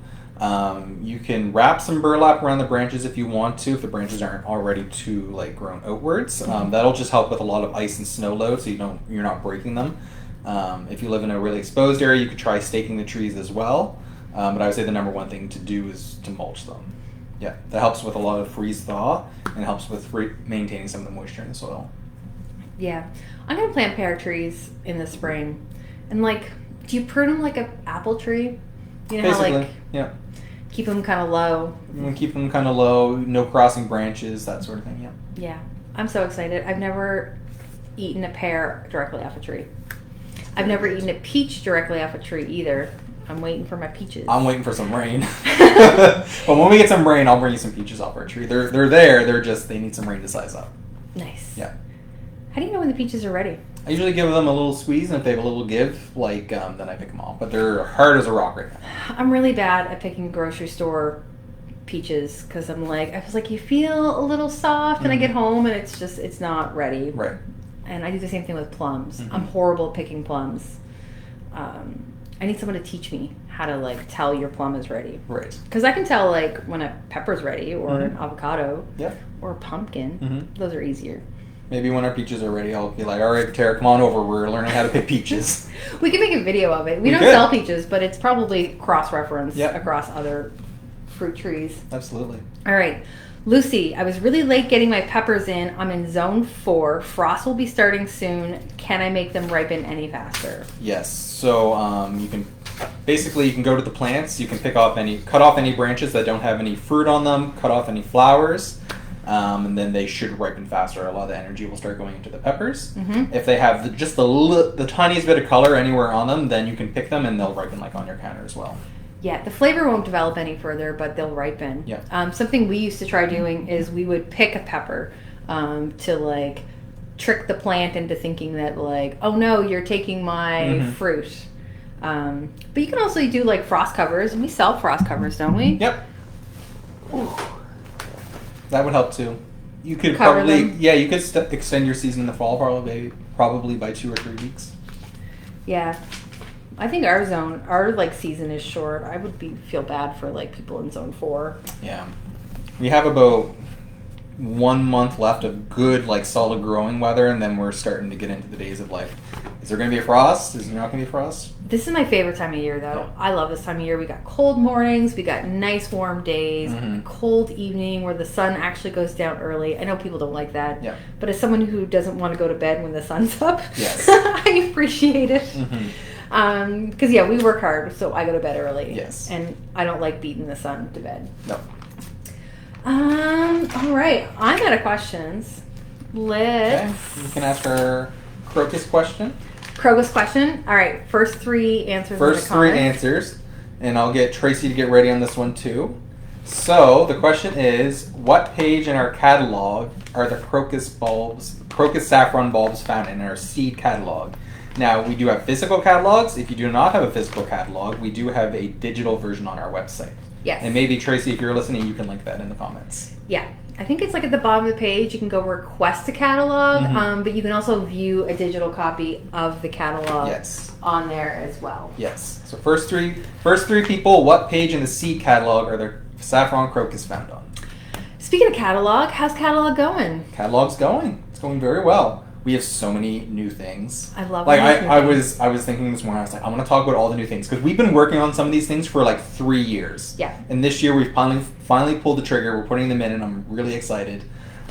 [SPEAKER 2] You can wrap some burlap around the branches if you want to, if the branches aren't already too grown outwards. That'll just help with a lot of ice and snow load so you're not breaking them. If you live in a really exposed area, you could try staking the trees as well. But I would say the number one thing to do is to mulch them. Yeah, that helps with a lot of freeze-thaw and helps with maintaining some of the moisture in the soil.
[SPEAKER 1] Yeah. I'm going to plant pear trees in the spring. And, do you prune them like an apple tree? You know
[SPEAKER 2] Basically,
[SPEAKER 1] how,
[SPEAKER 2] yeah.
[SPEAKER 1] Keep them kind of low?
[SPEAKER 2] Keep them kind of low, no crossing branches, that sort of thing, yeah.
[SPEAKER 1] Yeah. I'm so excited. I've never eaten a pear directly off a tree. I've never eaten a peach directly off a tree either. I'm waiting for my peaches.
[SPEAKER 2] I'm waiting for some rain. But when we get some rain, I'll bring you some peaches off our tree. They're there. They need some rain to size up.
[SPEAKER 1] Nice.
[SPEAKER 2] Yeah.
[SPEAKER 1] How do you know when the peaches are ready?
[SPEAKER 2] I usually give them a little squeeze, and if they have a little give, then I pick them off. But they're hard as a rock right now.
[SPEAKER 1] I'm really bad at picking grocery store peaches because I was like, you feel a little soft, and I get home and it's not ready.
[SPEAKER 2] Right.
[SPEAKER 1] And I do the same thing with plums. I'm horrible at picking plums. I need someone to teach me how to tell your plum is ready.
[SPEAKER 2] Right.
[SPEAKER 1] Because I can tell when a pepper's ready or an avocado or a pumpkin. Those are easier.
[SPEAKER 2] Maybe when our peaches are ready, I'll be like, all right, Tara, come on over. We're learning how to pick peaches.
[SPEAKER 1] We can make a video of it. We don't sell peaches, but it's probably cross-reference across other fruit trees.
[SPEAKER 2] Absolutely.
[SPEAKER 1] All right. Lucy, I was really late getting my peppers in. I'm in zone 4. Frost will be starting soon. Can I make them ripen any faster?
[SPEAKER 2] Yes. So you can go to the plants. You can cut off any branches that don't have any fruit on them, cut off any flowers, and then they should ripen faster. A lot of the energy will start going into the peppers. If they have just the tiniest bit of color anywhere on them, then you can pick them and they'll ripen on your counter as well.
[SPEAKER 1] Yeah, the flavor won't develop any further, but they'll ripen.
[SPEAKER 2] Yeah.
[SPEAKER 1] Something we used to try doing is we would pick a pepper to trick the plant into thinking that oh no, you're taking my fruit. But you can also do frost covers, and we sell frost covers, don't we?
[SPEAKER 2] Yep. Ooh. That would help too. You could
[SPEAKER 1] Cover them.
[SPEAKER 2] you could extend your season in the fall probably by 2 or 3 weeks.
[SPEAKER 1] Yeah. I think our season is short. I would feel bad for people in zone 4.
[SPEAKER 2] Yeah. We have about 1 month left of good solid growing weather, and then we're starting to get into the days of is there going to be a frost? Is there not going to be a frost?
[SPEAKER 1] This is my favorite time of year though. Yeah. I love this time of year. We got cold mornings, we got nice warm days, cold evening where the sun actually goes down early. I know people don't like that.
[SPEAKER 2] Yeah.
[SPEAKER 1] But as someone who doesn't want to go to bed when the sun's up,
[SPEAKER 2] yes.
[SPEAKER 1] I appreciate it. Because we work hard, so I go to bed early.
[SPEAKER 2] Yes.
[SPEAKER 1] And I don't like beating the sun to bed.
[SPEAKER 2] No.
[SPEAKER 1] All right. I'm out of questions.
[SPEAKER 2] Okay. You can ask our crocus question.
[SPEAKER 1] Crocus question. All right. First 3 answers.
[SPEAKER 2] First 3 answers. And I'll get Tracy to get ready on this one too. So the question is, what page in our catalog are the crocus saffron bulbs found in our seed catalog? Now, we do have physical catalogs. If you do not have a physical catalog, we do have a digital version on our website.
[SPEAKER 1] Yes.
[SPEAKER 2] And maybe, Tracy, if you're listening, you can link that in the comments.
[SPEAKER 1] Yeah. I think it's like at the bottom of the page. You can go request a catalog,
[SPEAKER 2] Mm-hmm.
[SPEAKER 1] but you can also view a digital copy of the catalog
[SPEAKER 2] Yes.
[SPEAKER 1] on there as well.
[SPEAKER 2] Yes. So first three people, what page in the seed catalog are their saffron crocus found on?
[SPEAKER 1] Speaking of catalog, how's catalog going?
[SPEAKER 2] Catalog's going. It's going very well. We have so many new things.
[SPEAKER 1] I love
[SPEAKER 2] like
[SPEAKER 1] all these new
[SPEAKER 2] I was thinking this morning, I was like, I want to talk about all the new things because we've been working on some of these things for like 3 years.
[SPEAKER 1] Yeah.
[SPEAKER 2] And this year we've finally pulled the trigger. We're putting them in, and I'm really excited.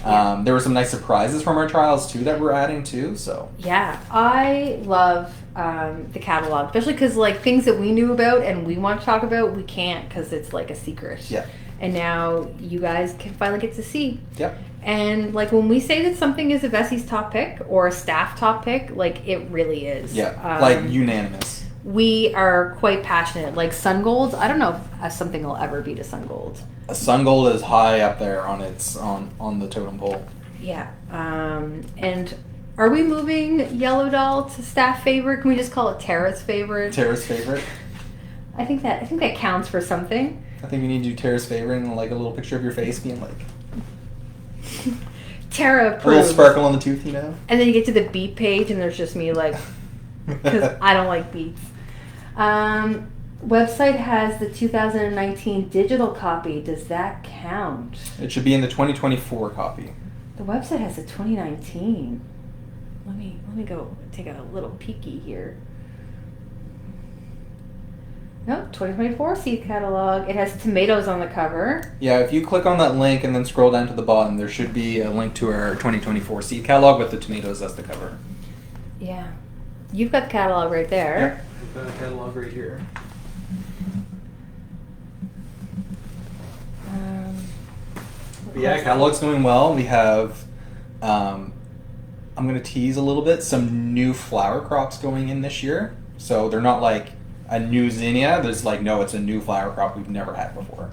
[SPEAKER 1] Yeah.
[SPEAKER 2] There were some nice surprises from our trials too that we're adding too. So
[SPEAKER 1] Yeah, I love the catalog, especially because like things that we knew about and we want to talk about, we can't because it's like a secret.
[SPEAKER 2] yeah,
[SPEAKER 1] And now you guys can finally get to see.
[SPEAKER 2] yep.
[SPEAKER 1] And like when we say that something is a Vessie's top pick or a staff top pick, like it really is.
[SPEAKER 2] Yeah, like unanimous.
[SPEAKER 1] We are quite passionate. Like Sun Gold, I don't know if something will ever beat a Sun Gold.
[SPEAKER 2] A sun gold is high up there on on the totem pole.
[SPEAKER 1] Yeah. And are we moving Yellow Doll to staff favorite? Can we just call it Tara's favorite?
[SPEAKER 2] Tara's favorite.
[SPEAKER 1] I think that counts for something.
[SPEAKER 2] I think we need to do Tara's favorite and like a little picture of your face being like
[SPEAKER 1] Tara
[SPEAKER 2] a little
[SPEAKER 1] approves.
[SPEAKER 2] sparkle on the tooth, you know.
[SPEAKER 1] And then you get to the beat page and there's just me like, because I don't like beats. Website has the 2019 digital copy. Does that count?
[SPEAKER 2] It should be in the 2024 copy.
[SPEAKER 1] The website has the 2019. Let me go take a little peeky here. Nope, 2024 seed catalog. It has tomatoes on the cover.
[SPEAKER 2] Yeah, if you click on that link and then scroll down to the bottom, there should be a link to our 2024 seed catalog with the tomatoes as the cover.
[SPEAKER 1] Yeah. You've got the catalog right there.
[SPEAKER 2] Yep, we've got a catalog right here. But yeah, catalog's going well. We have, I'm going to tease a little bit, some new flower crops going in this year. So they're not like a new zinnia. There's like, no, it's a new flower crop we've never had before.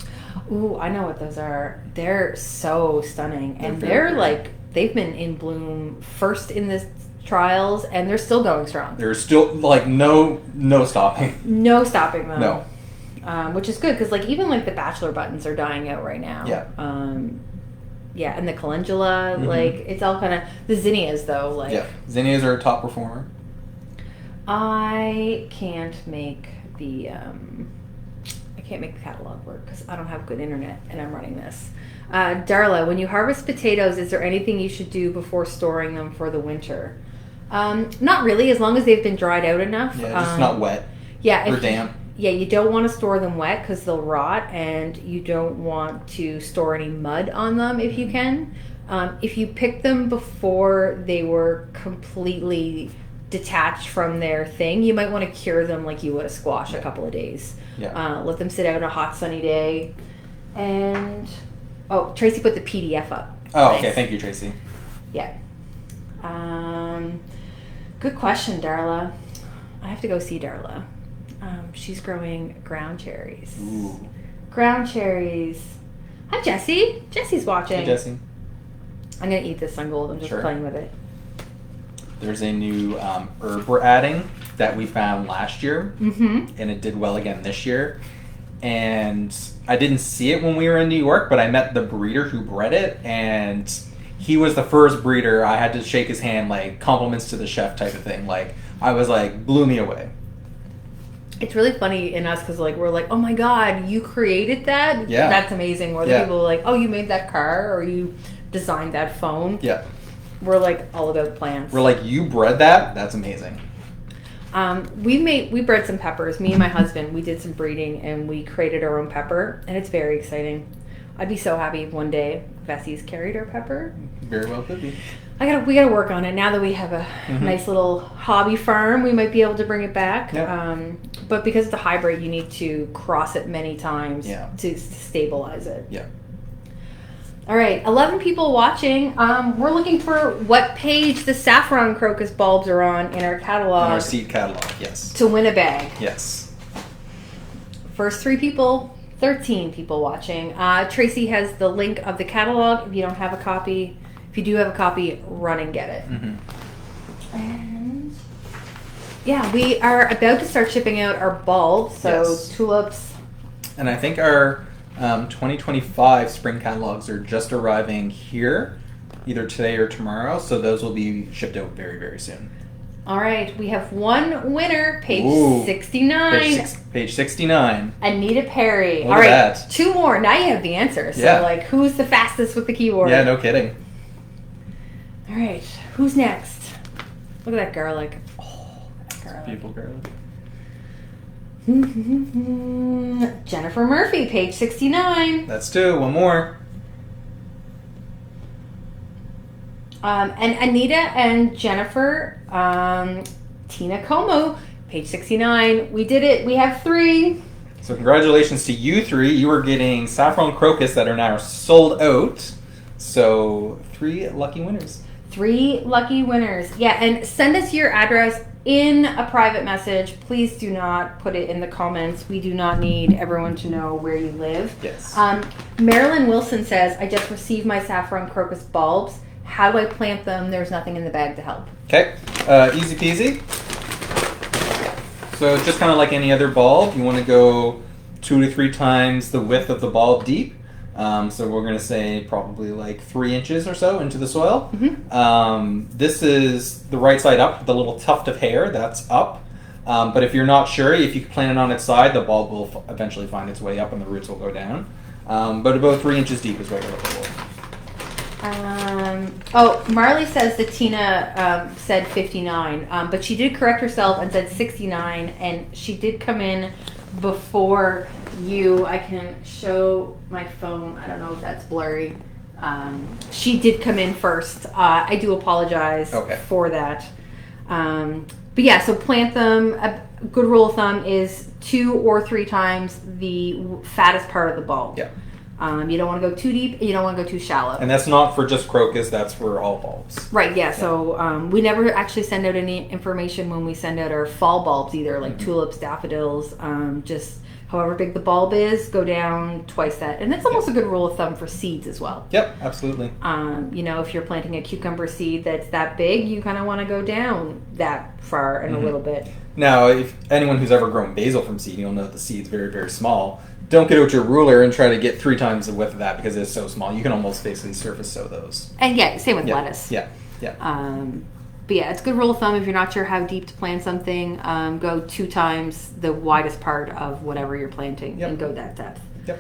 [SPEAKER 1] Ooh, I know what those are. They're so stunning. And
[SPEAKER 2] very
[SPEAKER 1] they're
[SPEAKER 2] pretty.
[SPEAKER 1] like, they've been in bloom first in the trials and they're still going strong.
[SPEAKER 2] There's still like no stopping.
[SPEAKER 1] No stopping them.
[SPEAKER 2] No.
[SPEAKER 1] Which is good because like even like the bachelor buttons are dying out right now.
[SPEAKER 2] Yeah.
[SPEAKER 1] Yeah, and the calendula,
[SPEAKER 2] Mhm.
[SPEAKER 1] like it's all kind of the zinnias though. Like
[SPEAKER 2] Yeah, zinnias are a top performer.
[SPEAKER 1] I can't make the catalog work because I don't have good internet and I'm running this. Darla, when you harvest potatoes, is there anything you should do before storing them for the winter? Not really, as long as they've been dried out enough.
[SPEAKER 2] Yeah, just not wet
[SPEAKER 1] Yeah,
[SPEAKER 2] or damp.
[SPEAKER 1] Yeah, you don't want to store them wet because they'll rot, and you don't want to store any mud on them if you can. If you pick them before they were completely detached from their thing, you might want to cure them like you would a squash a couple of days.
[SPEAKER 2] Yeah.
[SPEAKER 1] Let them sit out on a hot sunny day. And Tracy put the PDF up.
[SPEAKER 2] Oh,
[SPEAKER 1] Nice.
[SPEAKER 2] okay. Thank you, Tracy.
[SPEAKER 1] Yeah. Good question, Darla. I have to go see Darla. She's growing ground cherries.
[SPEAKER 2] Ooh.
[SPEAKER 1] Ground cherries. Hi, Jessie. Jessie's watching.
[SPEAKER 2] Hey, Jesse.
[SPEAKER 1] I'm going to eat this Sun Gold. I'm just
[SPEAKER 2] Sure.
[SPEAKER 1] playing with it.
[SPEAKER 2] There's a new herb we're adding that we found last year,
[SPEAKER 1] Mm-hmm.
[SPEAKER 2] and it did well again this year. And I didn't see it when we were in New York, but I met the breeder who bred it, and he was the first breeder. I had to shake his hand, like compliments to the chef type of thing. Like I was like, blew me away.
[SPEAKER 1] It's really funny in us because like we're like, oh my god, you created that?
[SPEAKER 2] Yeah.
[SPEAKER 1] That's amazing. Or the
[SPEAKER 2] Yeah.
[SPEAKER 1] people are like, oh, you made that car or you designed that phone.
[SPEAKER 2] Yeah.
[SPEAKER 1] We're like all about plants.
[SPEAKER 2] We're like, you bred that? That's amazing.
[SPEAKER 1] We bred some peppers. Me and my husband, we did some breeding and we created our own pepper, and it's very exciting. I'd be so happy if one day Vessie's carried our pepper.
[SPEAKER 2] Very well could be.
[SPEAKER 1] We gotta work on it now that we have a
[SPEAKER 2] Mhm.
[SPEAKER 1] nice little hobby farm. We might be able to bring it back.
[SPEAKER 2] Yeah.
[SPEAKER 1] But because it's a hybrid, you need to cross it many times
[SPEAKER 2] Yeah.
[SPEAKER 1] to stabilize it.
[SPEAKER 2] Yeah.
[SPEAKER 1] All right, 11 people watching. We're looking for what page the saffron crocus bulbs are on in our catalog
[SPEAKER 2] In our seed catalog, yes.
[SPEAKER 1] to win a bag.
[SPEAKER 2] Yes.
[SPEAKER 1] First 3 people, 13 people watching. Tracy has the link of the catalog. If you don't have a copy, if you do have a copy, run and get it.
[SPEAKER 2] Mm-hmm.
[SPEAKER 1] And Yeah, we are about to start shipping out our bulbs, so
[SPEAKER 2] Yes.
[SPEAKER 1] tulips.
[SPEAKER 2] And I think our 2025 spring catalogs are just arriving here, either today or tomorrow. So those will be shipped out very, very soon.
[SPEAKER 1] All right, we have one winner, page
[SPEAKER 2] Ooh,
[SPEAKER 1] 69.
[SPEAKER 2] Page 69.
[SPEAKER 1] Anita Perry.
[SPEAKER 2] Look
[SPEAKER 1] All
[SPEAKER 2] at
[SPEAKER 1] right,
[SPEAKER 2] that.
[SPEAKER 1] 2 more. Now you have the answer. So,
[SPEAKER 2] Yeah.
[SPEAKER 1] like, who's the fastest with the keyboard?
[SPEAKER 2] Yeah, no kidding.
[SPEAKER 1] All right, who's next? Look at that garlic. Oh, that garlic.
[SPEAKER 2] Beautiful girl.
[SPEAKER 1] Jennifer Murphy, page 69.
[SPEAKER 2] That's 2. One more.
[SPEAKER 1] And Anita and Jennifer, Tina Como, page 69. We did it. We have 3.
[SPEAKER 2] So congratulations to you 3. You are getting saffron crocus that are now sold out. So 3 lucky winners.
[SPEAKER 1] 3 lucky winners. Yeah, and send us your address in a private message. Please do not put it in the comments. We do not need everyone to know where you live.
[SPEAKER 2] Yes.
[SPEAKER 1] Marilyn Wilson says, I just received my saffron crocus bulbs. How do I plant them? There's nothing in the bag to help.
[SPEAKER 2] Okay, easy peasy. So just kind of like any other bulb, you want to go 2 to 3 times the width of the bulb deep. So we're going to say probably like 3 inches or so into the soil.
[SPEAKER 1] Mm-hmm.
[SPEAKER 2] This is the right side up, the little tuft of hair, that's up. But if you're not sure, if you plant it on its side, the bulb will eventually find its way up and the roots will go down. But about 3 inches deep is what you're looking for.
[SPEAKER 1] Marley says that Tina said 59, but she did correct herself and said 69, and she did come in before you. I can show my phone. I don't know if that's blurry. She did come in first. I do apologize for that. But yeah, so plant them. A good rule of thumb is 2 or 3 times the fattest part of the bulb.
[SPEAKER 2] Yeah.
[SPEAKER 1] You don't want to go too deep. You don't want to go too shallow.
[SPEAKER 2] And that's not for just crocus. That's for all bulbs.
[SPEAKER 1] Right. Yeah. So we never actually send out any information when we send out our fall bulbs either, like tulips, daffodils. Just however big the bulb is, go down twice that, and that's almost a good rule of thumb for seeds as well.
[SPEAKER 2] Yep. Absolutely.
[SPEAKER 1] If you're planting a cucumber seed that's that big, you kind of want to go down that far and a little bit.
[SPEAKER 2] Now, if anyone who's ever grown basil from seed, you'll know that the seed's very, very small. Don't get out your ruler and try to get 3 times the width of that because it's so small. You can almost basically surface sow those.
[SPEAKER 1] And yeah, same with lettuce.
[SPEAKER 2] Yeah, yeah.
[SPEAKER 1] But yeah, it's a good rule of thumb if you're not sure how deep to plant something, go 2 times the widest part of whatever you're planting and go that depth.
[SPEAKER 2] Yep.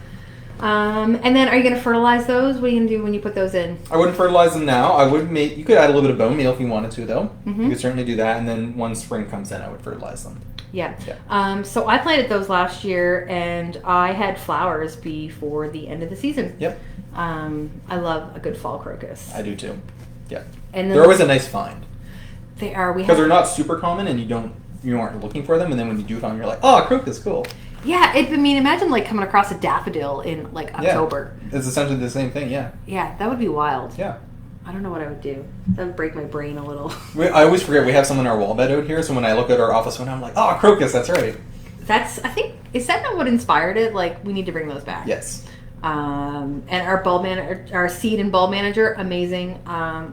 [SPEAKER 1] And then are you going to fertilize those? What are you going to do when you put those in?
[SPEAKER 2] I wouldn't fertilize them now. You could add a little bit of bone meal if you wanted to, though.
[SPEAKER 1] Mm-hmm.
[SPEAKER 2] You could certainly do that. And then when spring comes in, I would fertilize them.
[SPEAKER 1] Yeah. So I planted those last year, and I had flowers before the end of the season.
[SPEAKER 2] Yep.
[SPEAKER 1] I love a good fall crocus.
[SPEAKER 2] I do too. Yeah.
[SPEAKER 1] And
[SPEAKER 2] they're always a nice find.
[SPEAKER 1] They are.
[SPEAKER 2] Because they're not super common, and you aren't looking for them, and then when you do find them, you're like, oh, crocus, cool.
[SPEAKER 1] Yeah. Imagine like coming across a daffodil in like October.
[SPEAKER 2] Yeah. It's essentially the same thing. Yeah.
[SPEAKER 1] Yeah, that would be wild.
[SPEAKER 2] Yeah.
[SPEAKER 1] I don't know what I would do. That would break my brain a little.
[SPEAKER 2] I always forget we have some in our wall bed out here, so when I look at our office window, I'm like, oh, crocus, that's right.
[SPEAKER 1] Is that not what inspired it? Like, we need to bring those back.
[SPEAKER 2] Yes.
[SPEAKER 1] And our seed and bulb manager, amazing,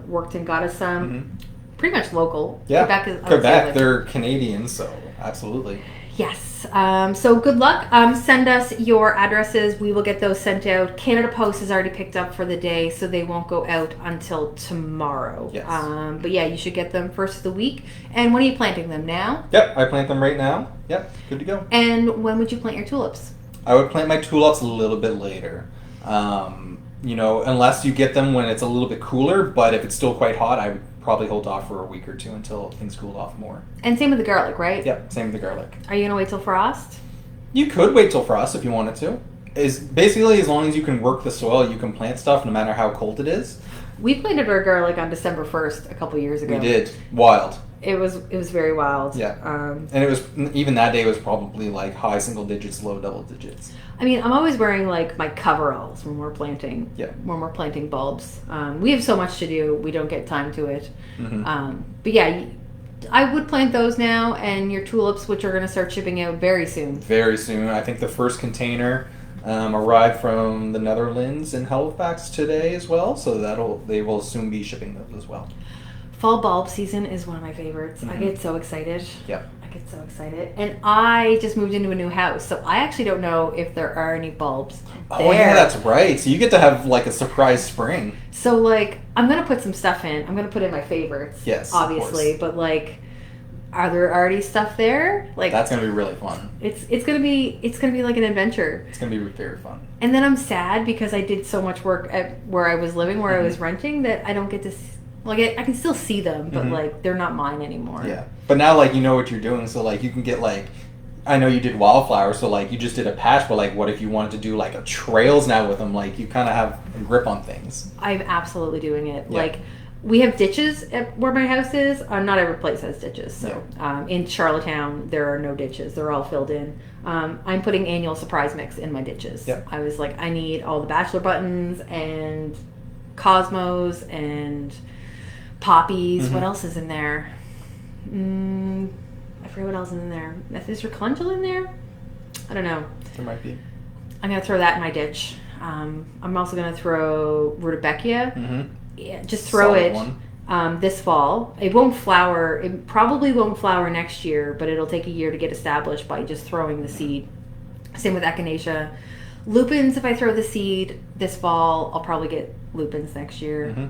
[SPEAKER 1] worked and got us some, pretty much local.
[SPEAKER 2] Yeah,
[SPEAKER 1] Quebec,
[SPEAKER 2] they're Canadian, so absolutely.
[SPEAKER 1] Yes. So good luck. Send us your addresses. We will get those sent out. Canada Post is already picked up for the day, so they won't go out until tomorrow.
[SPEAKER 2] Yes.
[SPEAKER 1] But yeah, you should get them first of the week. And when are you planting them now?
[SPEAKER 2] Yep, I plant them right now. Yep, good to go.
[SPEAKER 1] And when would you plant your tulips?
[SPEAKER 2] I would plant my tulips a little bit later. Unless you get them when it's a little bit cooler, but if it's still quite hot, I would probably hold off for a week or 2 until things cool off more.
[SPEAKER 1] And same with the garlic, right?
[SPEAKER 2] Yep, same with the garlic.
[SPEAKER 1] Are you going to wait till frost?
[SPEAKER 2] You could wait till frost if you wanted to. Is basically as long as you can work the soil, you can plant stuff no matter how cold it is.
[SPEAKER 1] We planted our garlic on December 1st a couple years ago.
[SPEAKER 2] We did. Wild.
[SPEAKER 1] It was very wild.
[SPEAKER 2] Yeah. And it was, even that day was probably like high single digits, low double digits.
[SPEAKER 1] I'm always wearing like my coveralls when we're planting.
[SPEAKER 2] Yeah.
[SPEAKER 1] When we're planting bulbs. We have so much to do. We don't get time to it.
[SPEAKER 2] Mm-hmm.
[SPEAKER 1] But yeah, I would plant those now, and your tulips, which are going to start shipping out very soon.
[SPEAKER 2] Very soon. I think the first container arrived from the Netherlands in Halifax today as well, so they will soon be shipping those as well.
[SPEAKER 1] Fall bulb season is one of my favorites. I get so excited.
[SPEAKER 2] Yeah.
[SPEAKER 1] I get so excited. And I just moved into a new house, so I actually don't know if there are any bulbs
[SPEAKER 2] Oh,
[SPEAKER 1] there.
[SPEAKER 2] yeah, that's right. So you get to have, like, a surprise spring.
[SPEAKER 1] So, like, I'm going to put some stuff in. I'm going to put in my favorites.
[SPEAKER 2] Yes,
[SPEAKER 1] obviously.
[SPEAKER 2] of course.
[SPEAKER 1] But, like, are there already stuff there? Like,
[SPEAKER 2] That's going to be really fun.
[SPEAKER 1] it's gonna be like an adventure.
[SPEAKER 2] It's going to be very fun.
[SPEAKER 1] And then I'm sad because I did so much work at where I was living, where I
[SPEAKER 2] Mhm.
[SPEAKER 1] was renting, that I don't get to like, I can still see them, but
[SPEAKER 2] Mhm.
[SPEAKER 1] like, they're not mine anymore.
[SPEAKER 2] Yeah. But now, like, you know what you're doing, so, like, you can get, like, I know you did wildflowers, so, like, you just did a patch, but, like, what if you wanted to do, like, a trails now with them? Like, you kind of have a grip on things.
[SPEAKER 1] I'm absolutely doing it.
[SPEAKER 2] Yeah.
[SPEAKER 1] Like, we have ditches at where my house is. Not every place has ditches. So in Charlottetown, there are no ditches. They're all filled in. I'm putting annual surprise mix in my ditches.
[SPEAKER 2] Yep.
[SPEAKER 1] I was like, I need all the bachelor buttons and cosmos and poppies.
[SPEAKER 2] Mhm.
[SPEAKER 1] What else is in there? I forget what else is in there. Is there calendula in there? I don't know.
[SPEAKER 2] There might be.
[SPEAKER 1] I'm going to throw that in my ditch. I'm also going to throw rudbeckia.
[SPEAKER 2] Mm-hmm.
[SPEAKER 1] Yeah, just throw
[SPEAKER 2] Solid
[SPEAKER 1] it
[SPEAKER 2] one.
[SPEAKER 1] this fall. It won't flower. It probably won't flower next year, but it'll take a year to get established by just throwing the seed. Same with echinacea. Lupins, if I throw the seed this fall, I'll probably get lupins next year.
[SPEAKER 2] Mm-hmm.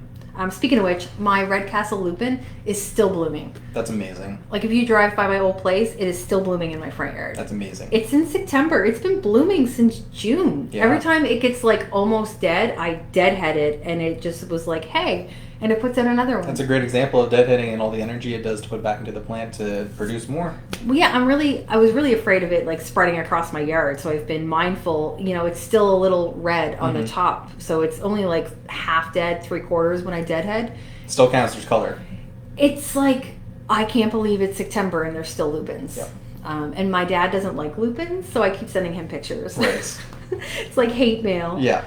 [SPEAKER 1] Speaking of which, my Red Castle lupin is still blooming.
[SPEAKER 2] That's amazing.
[SPEAKER 1] Like, if you drive by my old place, it is still blooming in my front yard.
[SPEAKER 2] That's amazing.
[SPEAKER 1] It's in September. It's been blooming since June.
[SPEAKER 2] Yeah.
[SPEAKER 1] Every time it gets like almost dead, I deadhead it, and it just was like, hey, and it puts out another one.
[SPEAKER 2] That's a great example of deadheading and all the energy it does to put back into the plant to produce more.
[SPEAKER 1] Well, yeah, I was really afraid of it like spreading across my yard, so I've been mindful. You know, it's still a little red on the top, so it's only like half dead, 3/4 when I deadhead.
[SPEAKER 2] Still counts as color.
[SPEAKER 1] It's like, I can't believe it's September and there's still lupins.
[SPEAKER 2] Yep.
[SPEAKER 1] And my dad doesn't like lupins, so I keep sending him pictures.
[SPEAKER 2] Right.
[SPEAKER 1] It's like hate mail.
[SPEAKER 2] Yeah.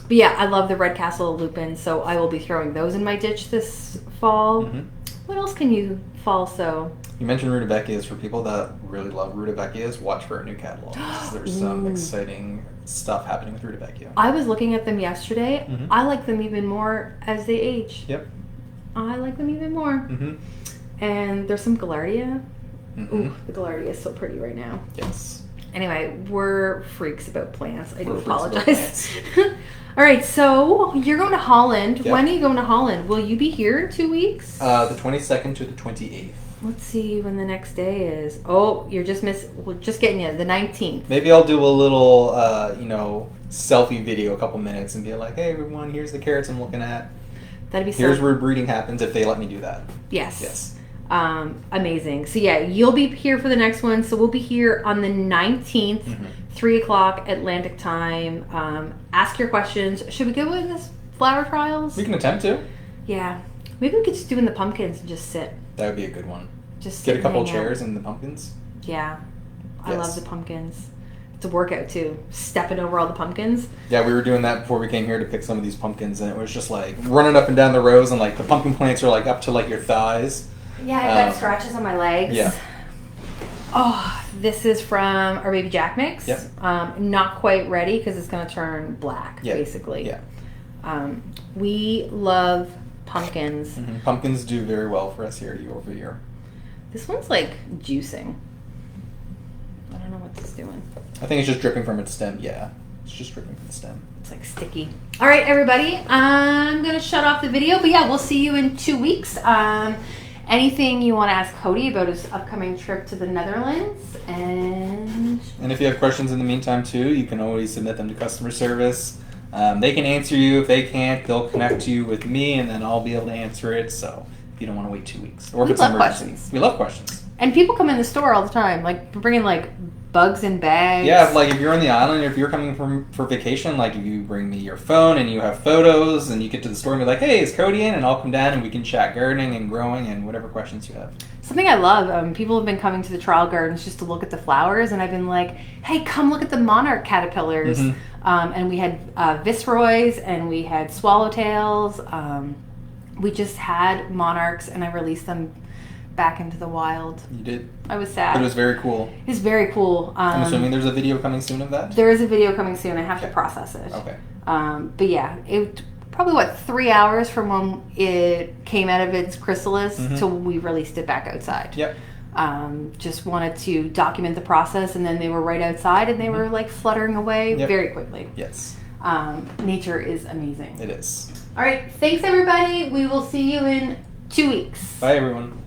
[SPEAKER 1] But yeah, I love the Red Castle lupins, so I will be throwing those in my ditch this fall.
[SPEAKER 2] Mm-hmm.
[SPEAKER 1] What else can you fall sow?
[SPEAKER 2] You mentioned rudbeckias. For people that really love rudbeckias, watch for a new catalog. There's some exciting stuff happening with rudbeckia.
[SPEAKER 1] I was looking at them yesterday.
[SPEAKER 2] Mhm.
[SPEAKER 1] I like them even more as they age.
[SPEAKER 2] Yep.
[SPEAKER 1] I like them even more.
[SPEAKER 2] Mm-hmm.
[SPEAKER 1] And there's some gaillardia.
[SPEAKER 2] Mm-hmm.
[SPEAKER 1] Ooh, the gaillardia is so pretty right now.
[SPEAKER 2] Yes.
[SPEAKER 1] Anyway, we're freaks about plants. I do
[SPEAKER 2] We're freaks about
[SPEAKER 1] apologize. All right, so you're going to Holland.
[SPEAKER 2] Yep.
[SPEAKER 1] When are you going to Holland? Will you be here in 2 weeks?
[SPEAKER 2] The 22nd to the 28th.
[SPEAKER 1] Let's see when the next day is. Oh, you're just we're just getting you. The 19th.
[SPEAKER 2] Maybe I'll do a little, selfie video, a couple minutes, and be like, "Hey, everyone, here's the carrots I'm looking at.
[SPEAKER 1] That'd be so.
[SPEAKER 2] Here's where breeding happens." If they let me do that.
[SPEAKER 1] Yes.
[SPEAKER 2] Yes.
[SPEAKER 1] Amazing. So yeah, you'll be here for the next one. So we'll be here on the 19th, 3 o'clock Atlantic time. Ask your questions. Should we go in this flower trials?
[SPEAKER 2] We can attempt to.
[SPEAKER 1] Yeah. Maybe we could just do in the pumpkins and just sit.
[SPEAKER 2] That would be a good one.
[SPEAKER 1] Just sit
[SPEAKER 2] Get a
[SPEAKER 1] and
[SPEAKER 2] couple
[SPEAKER 1] hang out.
[SPEAKER 2] chairs and the pumpkins.
[SPEAKER 1] Yeah. I
[SPEAKER 2] Yes.
[SPEAKER 1] love the pumpkins. It's a workout too. Stepping over all the pumpkins.
[SPEAKER 2] Yeah, we were doing that before we came here to pick some of these pumpkins, and it was just like running up and down the rows, and like the pumpkin plants are like up to like your thighs.
[SPEAKER 1] Yeah, I've got scratches on my legs.
[SPEAKER 2] Yeah.
[SPEAKER 1] Oh, this is from our baby Jack mix.
[SPEAKER 2] Yep.
[SPEAKER 1] Not quite ready because it's going to turn black,
[SPEAKER 2] Yeah.
[SPEAKER 1] basically.
[SPEAKER 2] Yeah.
[SPEAKER 1] We love pumpkins.
[SPEAKER 2] Mm-hmm. Pumpkins do very well for us here year over year.
[SPEAKER 1] This one's like juicing. I don't know what this is doing.
[SPEAKER 2] I think it's just dripping from its stem. Yeah, it's just dripping from the stem.
[SPEAKER 1] It's like sticky. All right, everybody. I'm going to shut off the video. But yeah, we'll see you in 2 weeks. Anything you want to ask Cody about his upcoming trip to the Netherlands? And
[SPEAKER 2] if you have questions in the meantime too, you can always submit them to customer service. They can answer you. If they can't, they'll connect you with me, and then I'll be able to answer it. So if you don't want to wait 2 weeks, or if
[SPEAKER 1] We
[SPEAKER 2] it's
[SPEAKER 1] love
[SPEAKER 2] an emergency,
[SPEAKER 1] questions.
[SPEAKER 2] we love questions.
[SPEAKER 1] And people come in the store all the time, like bringing like bugs in bags.
[SPEAKER 2] Yeah, like if you're on the island, if you're coming for vacation, like if you bring me your phone and you have photos, and you get to the store and be like, "Hey, is Cody in?" and I'll come down and we can chat gardening and growing and whatever questions you have.
[SPEAKER 1] Something I love, people have been coming to the trial gardens just to look at the flowers, and I've been like, hey, come look at the monarch caterpillars. And we had viceroys, and we had swallowtails. We just had monarchs, and I released them back into the wild.
[SPEAKER 2] You did.
[SPEAKER 1] I was sad.
[SPEAKER 2] But it was very cool.
[SPEAKER 1] It was very cool.
[SPEAKER 2] I'm assuming there's a video coming soon of that?
[SPEAKER 1] There is a video coming soon. I have to process it.
[SPEAKER 2] Okay.
[SPEAKER 1] But yeah, it probably 3 hours from when it came out of its chrysalis till we released it back outside.
[SPEAKER 2] Yep.
[SPEAKER 1] Just wanted to document the process, and then they were right outside, and they were like fluttering away very quickly.
[SPEAKER 2] Yes.
[SPEAKER 1] Nature is amazing.
[SPEAKER 2] It is.
[SPEAKER 1] All right. Thanks, everybody. We will see you in 2 weeks.
[SPEAKER 2] Bye, everyone.